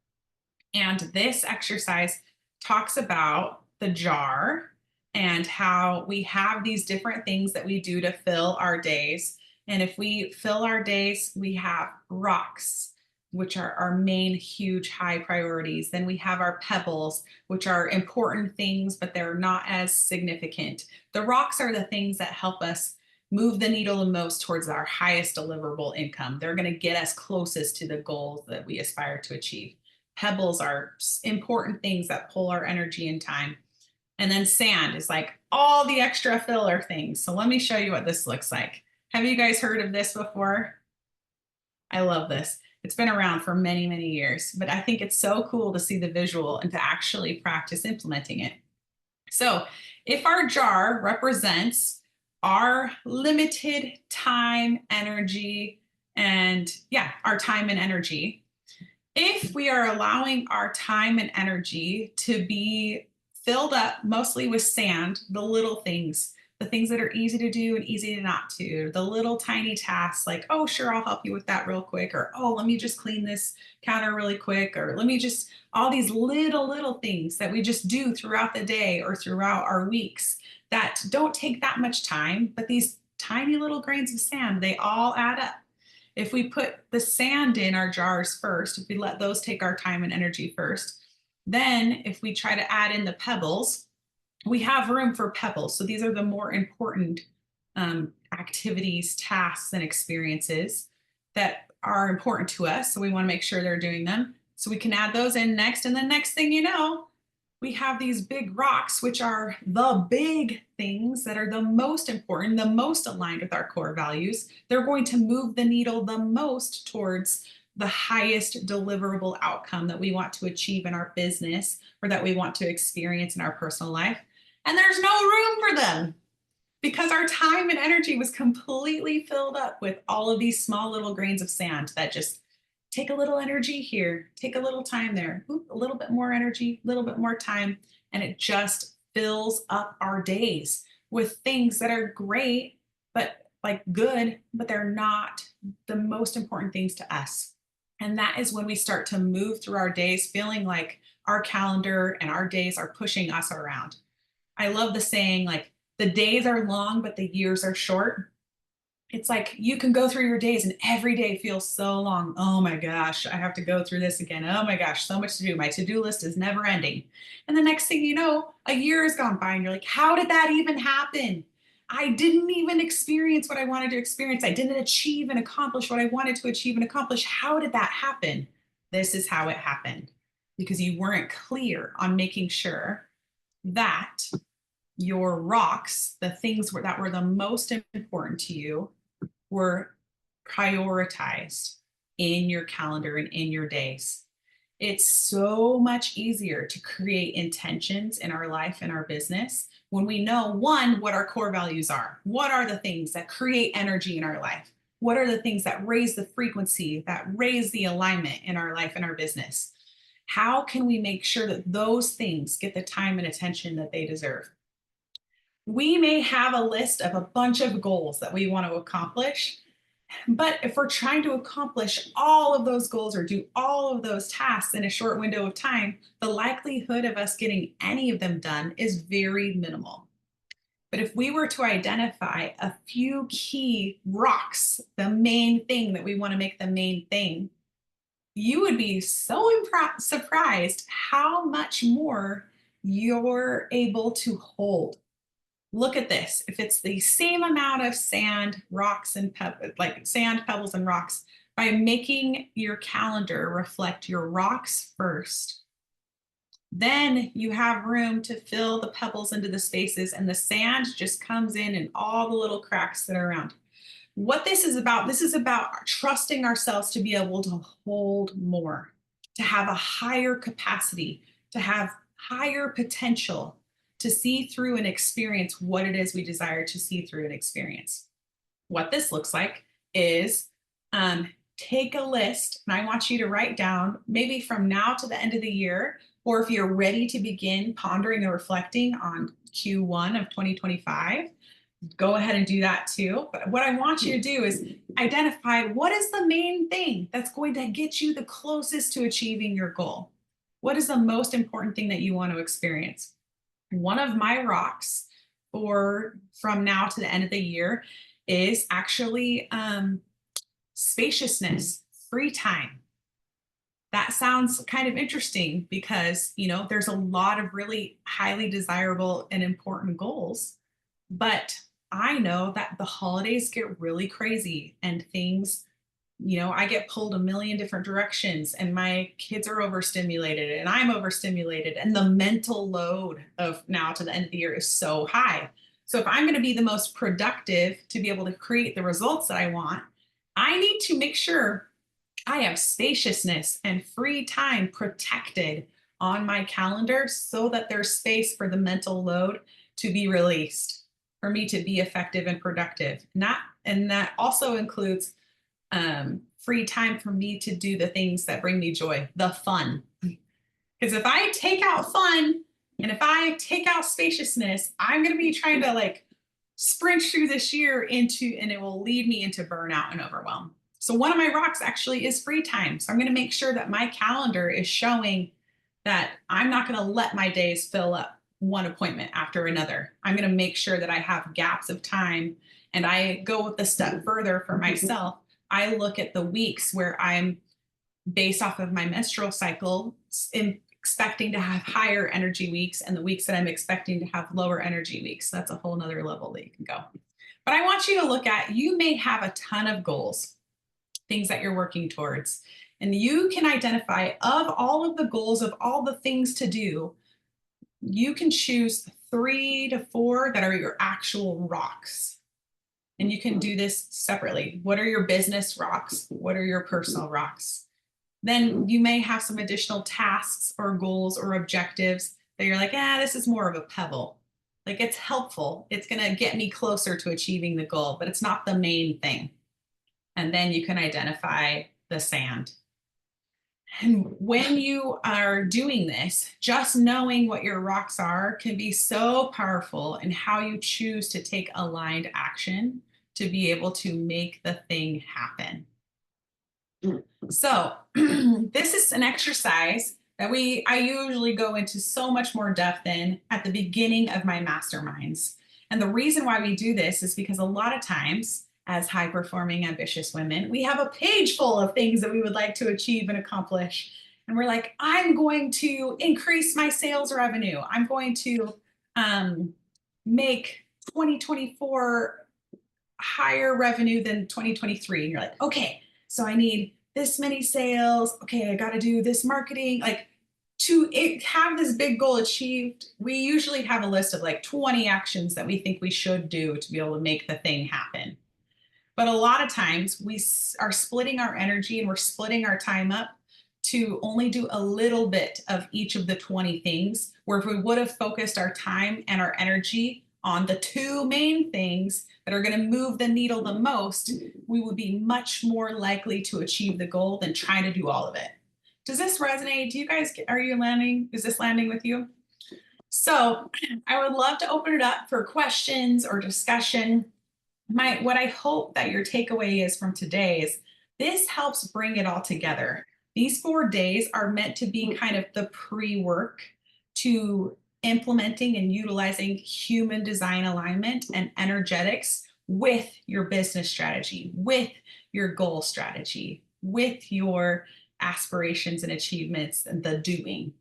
And this exercise talks about the jar and how we have these different things that we do to fill our days. And if we fill our days, we have rocks, which are our main huge high priorities. Then we have our pebbles, which are important things, but they're not as significant. The rocks are the things that help us move the needle the most towards our highest deliverable income. They're going to get us closest to the goals that we aspire to achieve. Pebbles are important things that pull our energy and time. And then sand is like all the extra filler things. So let me show you what this looks like. Have you guys heard of this before? I love this. It's been around for many, many years, but I think it's so cool to see the visual and to actually practice implementing it. So if our jar represents our limited time, energy, and our time and energy, if we are allowing our time and energy to be filled up mostly with sand, the little things, the things that are easy to do and easy to not do, the little tiny tasks like, oh, sure, I'll help you with that real quick, or oh, let me just clean this counter really quick, or let me just, all these little things that we just do throughout the day or throughout our weeks that don't take that much time, but these tiny little grains of sand, they all add up. If we put the sand in our jars first, if we let those take our time and energy first, then if we try to add in the pebbles, we have room for pebbles. So these are the more important activities, tasks, and experiences that are important to us. So we want to make sure they're doing them. So we can add those in next. And then next thing you know, we have these big rocks, which are the big things that are the most important, the most aligned with our core values. They're going to move the needle the most towards the highest deliverable outcome that we want to achieve in our business or that we want to experience in our personal life. And there's no room for them because our time and energy was completely filled up with all of these small little grains of sand that just take a little energy here, take a little time there, oop, a little bit more energy, a little bit more time, and it just fills up our days with things that are great, but like good, but they're not the most important things to us. And that is when we start to move through our days feeling like our calendar and our days are pushing us around. I love the saying, like, the days are long, but the years are short. It's like you can go through your days and every day feels so long. Oh my gosh, I have to go through this again. Oh my gosh, so much to do. My to-do list is never ending. And the next thing you know, a year has gone by and you're like, how did that even happen? I didn't even experience what I wanted to experience. I didn't achieve and accomplish what I wanted to achieve and accomplish. How did that happen? This is how it happened because you weren't clear on making sure that your rocks, the things that were the most important to you, were prioritized in your calendar and in your days. It's so much easier to create intentions in our life and our business when we know, one, what our core values are. What are the things that create energy in our life? What are the things that raise the frequency, that raise the alignment in our life and our business? How can we make sure that those things get the time and attention that they deserve? We may have a list of a bunch of goals that we want to accomplish, but if we're trying to accomplish all of those goals or do all of those tasks in a short window of time, the likelihood of us getting any of them done is very minimal. But if we were to identify a few key rocks, the main thing that we want to make the main thing, you would be so surprised how much more you're able to hold. Look at this. If it's the same amount of sand, rocks, and like sand, pebbles, and rocks, by making your calendar reflect your rocks first, then you have room to fill the pebbles into the spaces, and the sand just comes in all the little cracks that are around. What this is about trusting ourselves to be able to hold more, to have a higher capacity, to have higher potential, to see through and experience what it is we desire to see through and experience. What this looks like is take a list, and I want you to write down, maybe from now to the end of the year, or if you're ready to begin pondering and reflecting on Q1 of 2025, go ahead and do that too. But what I want you to do is identify what is the main thing that's going to get you the closest to achieving your goal. What is the most important thing that you want to experience? One of my rocks from now to the end of the year is actually spaciousness, free time. That sounds kind of interesting because, there's a lot of really highly desirable and important goals, but I know that the holidays get really crazy and things, I get pulled a million different directions and my kids are overstimulated and I'm overstimulated and the mental load of now to the end of the year is so high. So if I'm going to be the most productive to be able to create the results that I want, I need to make sure I have spaciousness and free time protected on my calendar so that there's space for the mental load to be released, for me to be effective and productive. And that also includes free time for me to do the things that bring me joy, the fun. Because if I take out fun and if I take out spaciousness, I'm going to be trying to sprint through this year and it will lead me into burnout and overwhelm. So one of my rocks actually is free time. So I'm going to make sure that my calendar is showing that I'm not going to let my days fill up one appointment after another. I'm going to make sure that I have gaps of time, and I go with the step further for myself. I look at the weeks where I'm, based off of my menstrual cycle, expecting to have higher energy weeks and the weeks that I'm expecting to have lower energy weeks. That's a whole nother level that you can go. But I want you to look at, you may have a ton of goals, things that you're working towards, and you can identify of all of the goals of all the things to do, you can choose 3 to 4 that are your actual rocks. And you can do this separately. What are your business rocks? What are your personal rocks? Then you may have some additional tasks or goals or objectives that you're like, this is more of a pebble. Like, it's helpful. It's going to get me closer to achieving the goal, but it's not the main thing. And then you can identify the sand. And when you are doing this, just knowing what your rocks are can be so powerful in how you choose to take aligned action to be able to make the thing happen. So this is an exercise that I usually go into so much more depth in at the beginning of my masterminds. And the reason why we do this is because a lot of times, as high performing, ambitious women, we have a page full of things that we would like to achieve and accomplish. And we're like, I'm going to increase my sales revenue. I'm going to make 2024 higher revenue than 2023. And you're like, okay, so I need this many sales. Okay, I got to do this marketing. Like, to have this big goal achieved, we usually have a list of like 20 actions that we think we should do to be able to make the thing happen. But a lot of times we are splitting our energy and we're splitting our time up to only do a little bit of each of the 20 things, where if we would have focused our time and our energy on the 2 main things that are going to move the needle the most, we would be much more likely to achieve the goal than trying to do all of it. Does this resonate? Do you guys, is this landing with you? So I would love to open it up for questions or discussion. What I hope that your takeaway is from today is this helps bring it all together. These 4 days are meant to be kind of the pre-work to implementing and utilizing human design alignment and energetics with your business strategy, with your goal strategy, with your aspirations and achievements, and the doing.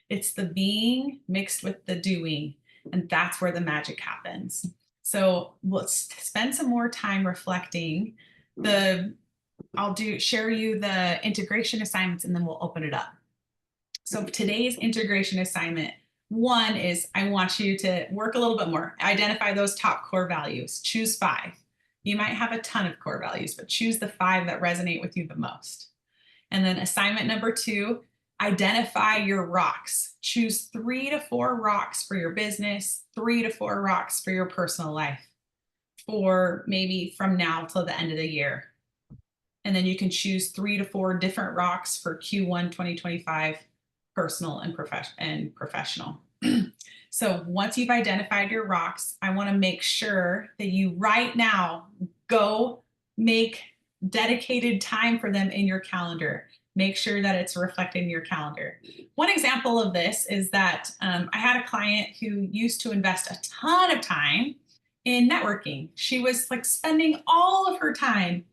It's the being mixed with the doing, and that's where the magic happens. So let's spend some more time reflecting. I'll share you the integration assignments, and then we'll open it up. So today's integration assignment 1 is, I want you to work a little bit more. Identify those top core values. Choose 5. You might have a ton of core values, but choose the 5 that resonate with you the most. And then assignment number 2, identify your rocks. Choose 3 to 4 rocks for your business, 3 to 4 rocks for your personal life, for maybe from now till the end of the year. And then you can choose 3 to 4 different rocks for Q1 2025, personal and professional. So once you've identified your rocks, I want to make sure that you right now go make dedicated time for them in your calendar. Make sure that it's reflected in your calendar. One example of this is that I had a client who used to invest a ton of time in networking. She was like spending all of her time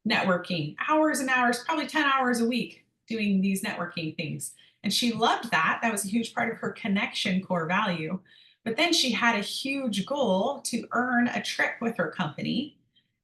networking, hours and hours, probably 10 hours a week doing these networking things. And she loved that. That was a huge part of her connection core value. But then she had a huge goal to earn a trip with her company.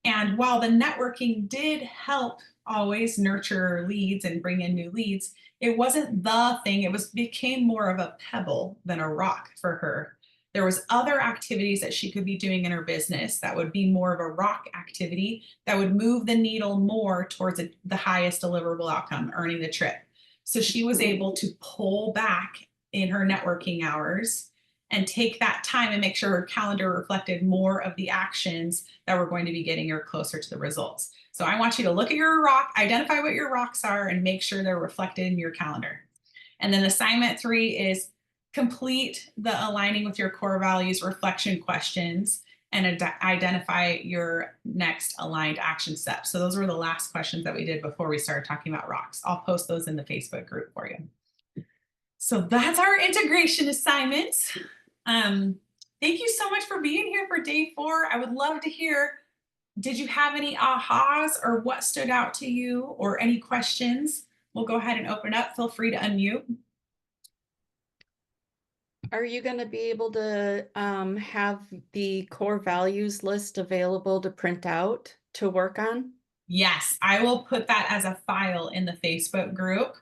And while the networking did help always nurture leads and bring in new leads, it wasn't the thing. It became more of a pebble than a rock for her. There was other activities that she could be doing in her business that would be more of a rock activity that would move the needle more towards the highest deliverable outcome, earning the trip. So she was able to pull back in her networking hours and take that time and make sure her calendar reflected more of the actions that were going to be getting her closer to the results. So I want you to look at your rock, identify what your rocks are, and make sure they're reflected in your calendar. And then assignment 3 is complete the aligning with your core values reflection questions and identify your next aligned action steps. So those were the last questions that we did before we started talking about rocks. I'll post those in the Facebook group for you. So that's our integration assignments. Thank you so much for being here for day 4. I would love to hear, did you have any ahas or what stood out to you or any questions? We'll go ahead and open up. Feel free to unmute. Are you going to be able to have the core values list available to print out to work on? Yes, I will put that as a file in the Facebook group,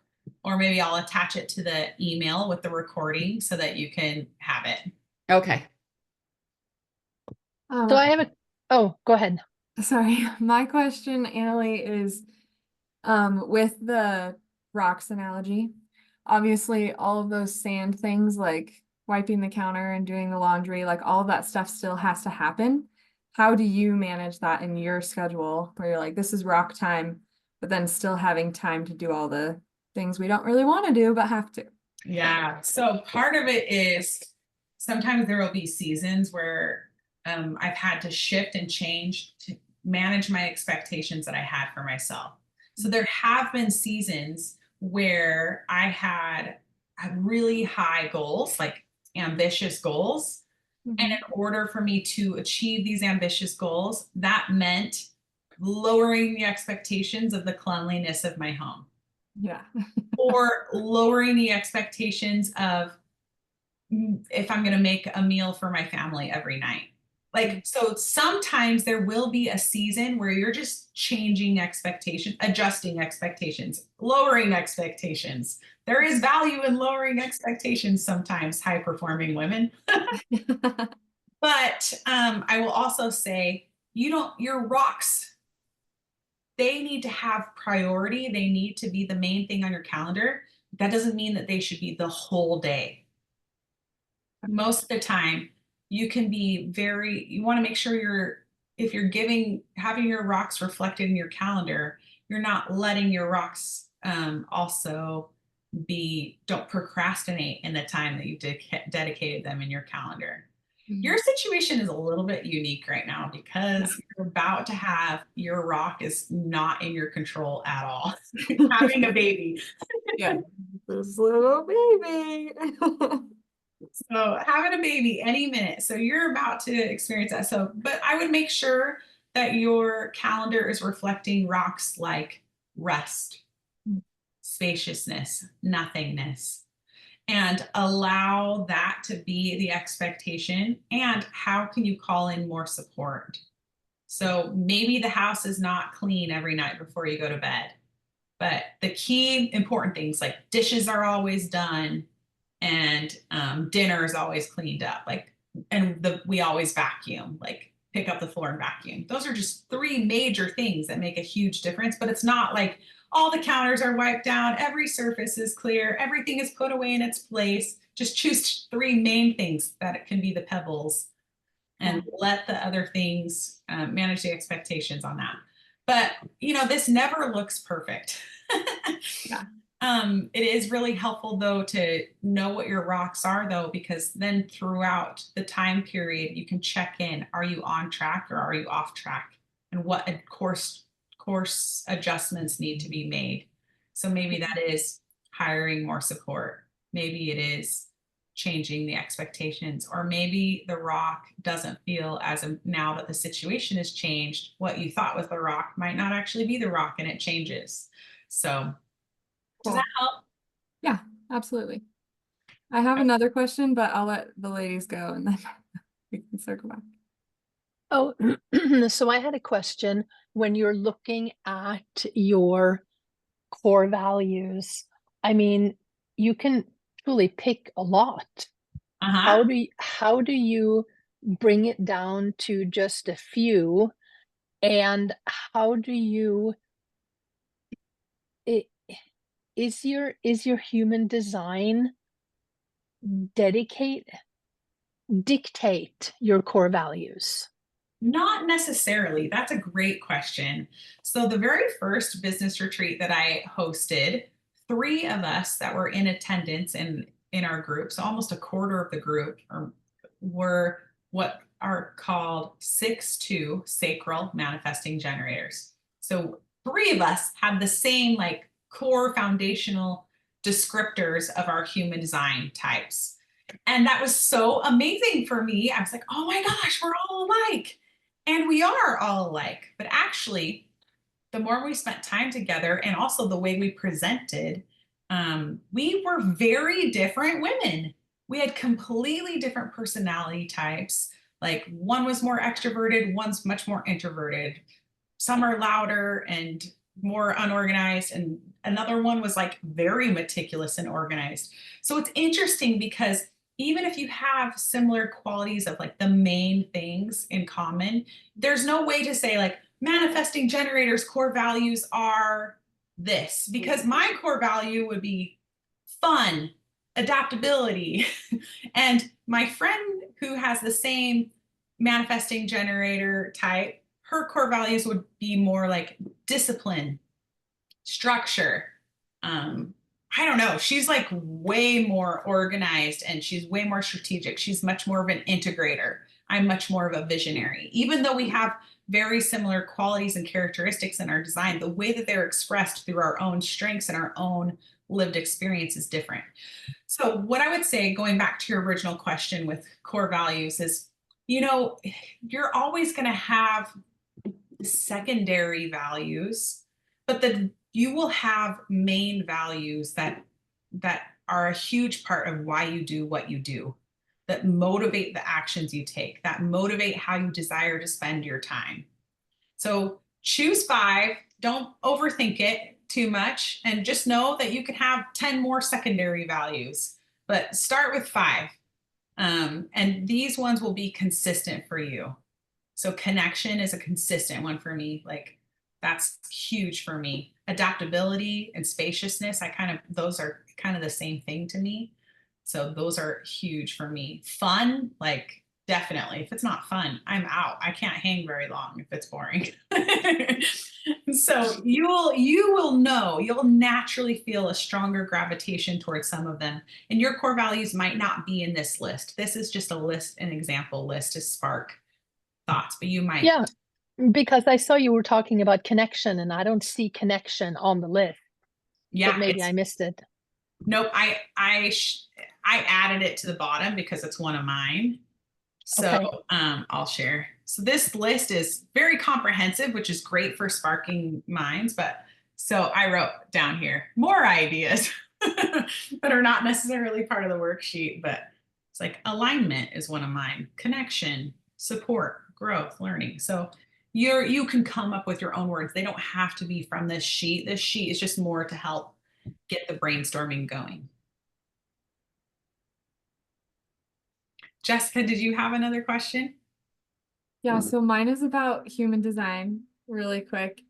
or maybe I'll attach it to the email with the recording so that you can have it. Okay. Um, So I have a, oh, go ahead. sorry, my question, Annalie, is with the rocks analogy, obviously all of those sand things like wiping the counter and doing the laundry, like all of that stuff still has to happen. How do you manage that in your schedule where you're like, this is rock time, but then still having time to do all the things we don't really want to do, but have to? Yeah, so part of it is sometimes there will be seasons where I've had to shift and change to manage my expectations that I had for myself. So there have been seasons where I had really high goals, like ambitious goals. And in order for me to achieve these ambitious goals, that meant lowering the expectations of the cleanliness of my home Yeah. or lowering the expectations of if I'm going to make a meal for my family every night. Like, so sometimes there will be a season where you're just changing expectations, adjusting expectations, lowering expectations. There is value in lowering expectations sometimes, high performing women. But I will also say, your rocks, they need to have priority. They need to be the main thing on your calendar. That doesn't mean that they should be the whole day. Most of the time, you want to make sure if you're having your rocks reflected in your calendar, you're not letting your rocks also don't procrastinate in the time that you've dedicated them in your calendar. Your situation is a little bit unique right now because you're about to have your rock is not in your control at all. Having a baby. Yeah. This little baby. So having a baby any minute. So you're about to experience that. So, but I would make sure that your calendar is reflecting rocks like rest, spaciousness, nothingness, and allow that to be the expectation. And how can you call in more support? So maybe the house is not clean every night before you go to bed, but the key important things like dishes are always done and dinner is always cleaned up, like, and we always vacuum, like pick up the floor and vacuum. Those are just three major things that make a huge difference, but it's not like all the counters are wiped down, every surface is clear, everything is put away in its place. Just choose three main things that it can be the pebbles and let the other things manage the expectations on that. But this never looks perfect. Yeah. It is really helpful though to know what your rocks are though, because then throughout the time period you can check in, are you on track or are you off track, and what course adjustments need to be made. So maybe that is hiring more support, maybe it is changing the expectations, or maybe the rock doesn't feel now that the situation has changed, what you thought was the rock might not actually be the rock and it changes. So does that help? Yeah, absolutely. I have another question, but I'll let the ladies go and then we can circle back. Oh, so I had a question. When you're looking at your core values, I mean, you can truly pick a lot. How do you bring it down to just a few? And how do you is your human design dictate your core values? Not necessarily. That's a great question. So the very first business retreat that I hosted, 3 of us that were in attendance in our group, so almost a quarter of the group were what are called 6-2 sacral manifesting generators. So 3 of us had the same like core foundational descriptors of our human design types. And that was so amazing for me. I was like, oh my gosh, we're all alike. And we are all alike. But actually, the more we spent time together and also the way we presented, we were very different women. We had completely different personality types. Like one was more extroverted, one's much more introverted. Some are louder and more unorganized, and another one was like very meticulous and organized. So it's interesting because even if you have similar qualities of like the main things in common, there's no way to say like manifesting generators core values are this, because my core value would be fun, adaptability. And my friend who has the same manifesting generator type, her core values would be more like discipline, structure. I don't know. She's like way more organized and she's way more strategic. She's much more of an integrator. I'm much more of a visionary. Even though we have very similar qualities and characteristics in our design, the way that they're expressed through our own strengths and our own lived experience is different. So what I would say, going back to your original question with core values, is, you know, you're always going to have secondary values, but then you will have main values that are a huge part of why you do what you do, that motivate the actions you take, that motivate how you desire to spend your time. So choose 5, don't overthink it too much, and just know that you can have 10 more secondary values, but start with 5. And these ones will be consistent for you. So connection is a consistent one for me. Like that's huge for me. Adaptability and spaciousness, those are kind of the same thing to me. So those are huge for me. Fun, like definitely. If it's not fun, I'm out. I can't hang very long if it's boring. So you will know, you'll naturally feel a stronger gravitation towards some of them. And your core values might not be in this list. This is just a list, an example list to spark thoughts, but you might. Yeah, because I saw you were talking about connection and I don't see connection on the list. Yeah, But maybe I missed it. Nope, I added it to the bottom because it's one of mine. So Okay. I'll share. So this list is very comprehensive, which is great for sparking minds. But so I wrote down here more ideas that are not necessarily part of the worksheet, but it's like alignment is one of mine, connection, support, growth, learning. So you can come up with your own words. They don't have to be from this sheet. This sheet is just more to help get the brainstorming going. Jessica, did you have another question? Yeah, so mine is about human design, really quick.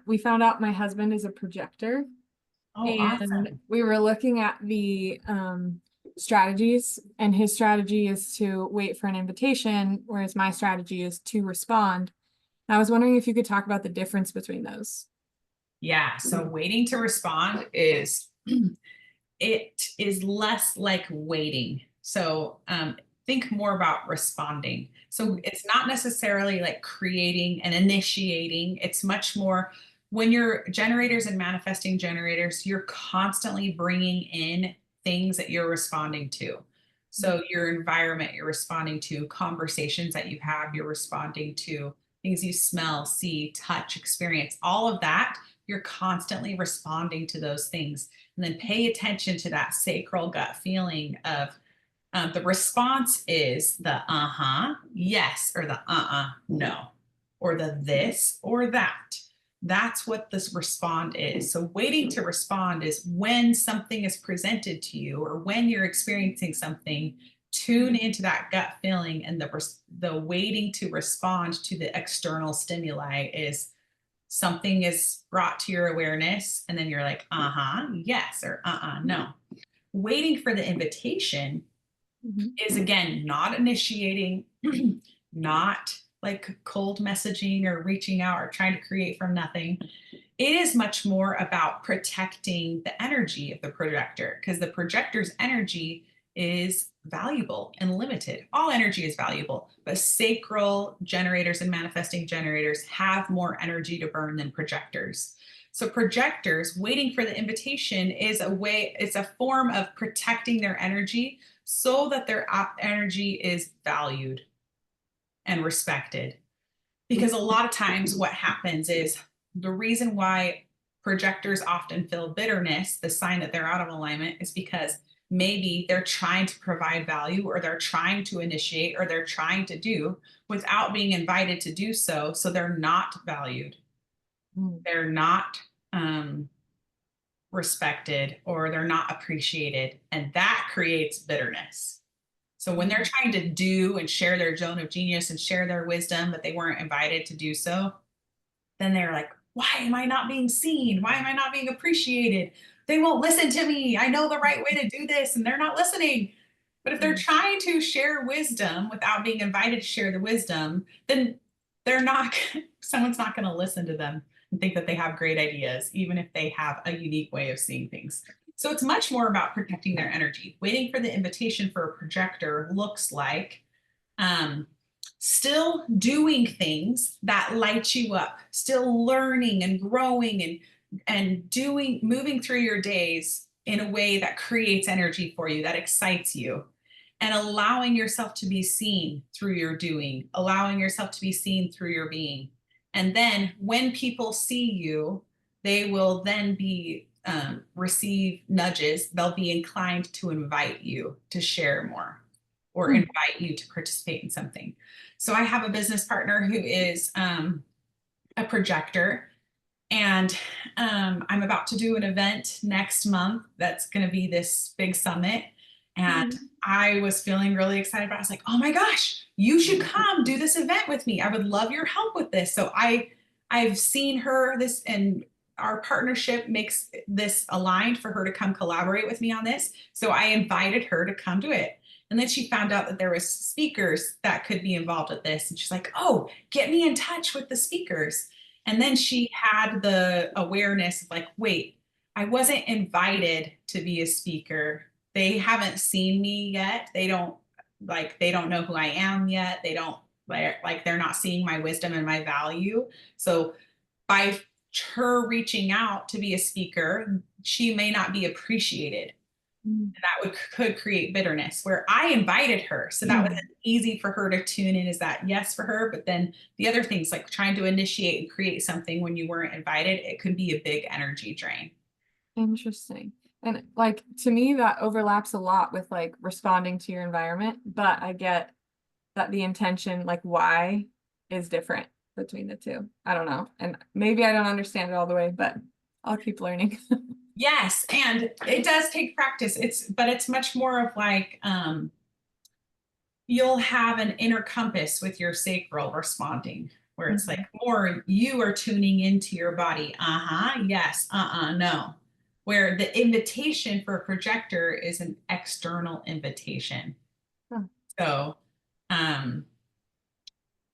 We found out my husband is a projector, Oh, and awesome. we were looking at the strategies, and his strategy is to wait for an invitation, whereas my strategy is to respond. I was wondering if you could talk about the difference between those. Yeah, so waiting to respond is it is less like waiting. So think more about responding. So it's not necessarily like creating and initiating. It's much more when you're generators and manifesting generators, you're constantly bringing in things that you're responding to. So your environment, you're responding to conversations that you have, you're responding to things you smell, see, touch, experience, all of that. You're constantly responding to those things. And then pay attention to that sacral gut feeling of the response is the yes, or the no, or the this or that. That's what this respond is. So waiting to respond is when something is presented to you or when you're experiencing something, tune into that gut feeling, and the waiting to respond to the external stimuli is something is brought to your awareness and then you're like, yes, or no. Waiting for the invitation is again not initiating, not like cold messaging or reaching out or trying to create from nothing. It is much more about protecting the energy of the projector, because the projector's energy is valuable and limited. All energy is valuable, but sacral generators and manifesting generators have more energy to burn than projectors. So projectors waiting for the invitation is it's a form of protecting their energy so that their energy is valued and respected. Because a lot of times what happens is the reason why projectors often feel bitterness, the sign that they're out of alignment, is because maybe they're trying to provide value or they're trying to initiate or they're trying to do without being invited to do so. So they're not valued. They're not respected or they're not appreciated, and that creates bitterness. So when they're trying to do and share their zone of genius and share their wisdom, but they weren't invited to do so, then they're like, why am I not being seen? Why am I not being appreciated? They won't listen to me. I know the right way to do this, and they're not listening. But if they're trying to share wisdom without being invited to share the wisdom, then they're not, someone's not going to listen to them and think that they have great ideas, even if they have a unique way of seeing things. So it's much more about protecting their energy. Waiting for the invitation for a projector looks like still doing things that light you up, still learning and growing and doing, moving through your days in a way that creates energy for you, that excites you, and allowing yourself to be seen through your doing, allowing yourself to be seen through your being. And then when people see you, they will then be receive nudges. They'll be inclined to invite you to share more or invite you to participate in something. So I have a business partner who is a projector, and I'm about to do an event next month that's going to be this big summit. And I was feeling really excited about it. I was like, oh my gosh, you should come do this event with me. I would love your help with this. So I've seen her this, and our partnership makes this aligned for her to come collaborate with me on this. So I invited her to come to it. And then she found out that there was speakers that could be involved with this. And she's like, oh, get me in touch with the speakers. And then she had the awareness of like, wait, I wasn't invited to be a speaker. They haven't seen me yet. They don't know who I am yet. They don't like they're not seeing my wisdom and my value. So by her reaching out to be a speaker, she may not be appreciated. And that could create bitterness, where I invited her. So that was easy for her to tune in. Is that yes for her? But then the other things, like trying to initiate and create something when you weren't invited, it could be a big energy drain. Interesting. And like, to me, that overlaps a lot with like responding to your environment, but I get that the intention, like why, is different between the two. I don't know. And maybe I don't understand it all the way, but I'll keep learning. Yes, and it does take practice. But it's much more of like you'll have an inner compass with your sacral responding, where it's like more you are tuning into your body. Yes, no. Where the invitation for a projector is an external invitation. So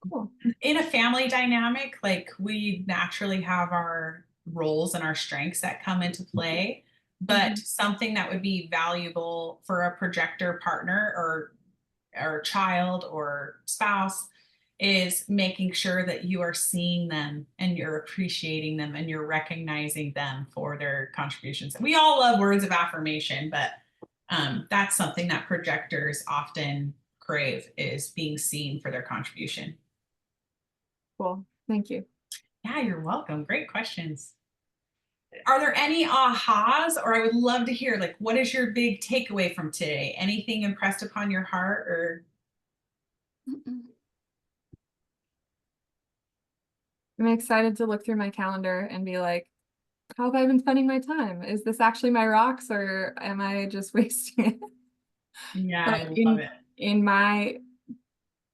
Cool. in a family dynamic, like we naturally have our roles and our strengths that come into play, but something that would be valuable for a projector partner or child or spouse is making sure that you are seeing them and you're appreciating them and you're recognizing them for their contributions. We all love words of affirmation, but that's something that projectors often crave, is being seen for their contribution. Cool. Thank you. Yeah, you're welcome. Great questions. Are there any ahas, or I would love to hear, like, what is your big takeaway from today? Anything impressed upon your heart or? I'm excited to look through my calendar and be like, how have I been spending my time? Is this actually my rocks, or am I just wasting it? Yeah, But I love it. In my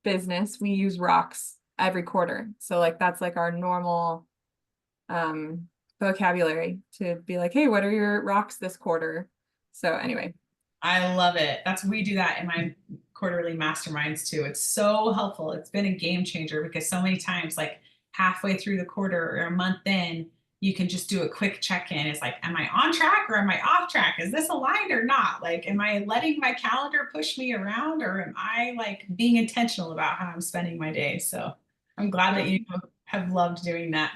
business, we use rocks every quarter. So like that's like our normal vocabulary to be like, hey, what are your rocks this quarter? So anyway. I love it. We do that in my quarterly masterminds too. It's so helpful. It's been a game changer, because so many times, like halfway through the quarter or a month in, you can just do a quick check-in. It's like, am I on track or am I off track? Is this aligned or not? Like, am I letting my calendar push me around, or am I like being intentional about how I'm spending my day? So I'm glad that you have loved doing that.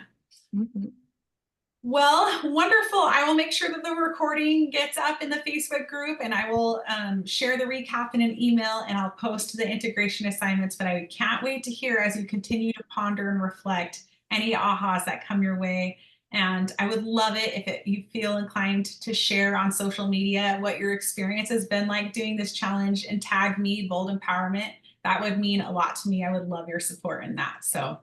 Well, wonderful. I will make sure that the recording gets up in the Facebook group, and I will share the recap in an email, and I'll post the integration assignments. But I can't wait to hear, as you continue to ponder and reflect, any ahas that come your way. And I would love it if you feel inclined to share on social media what your experience has been like doing this challenge, and tag me, Bold Empowerment. That would mean a lot to me. I would love your support in that. So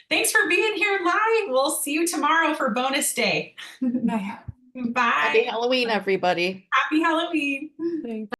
thanks for being here live. We'll see you tomorrow for bonus day. Bye. Happy Bye. Halloween, everybody. Happy Halloween. Thanks.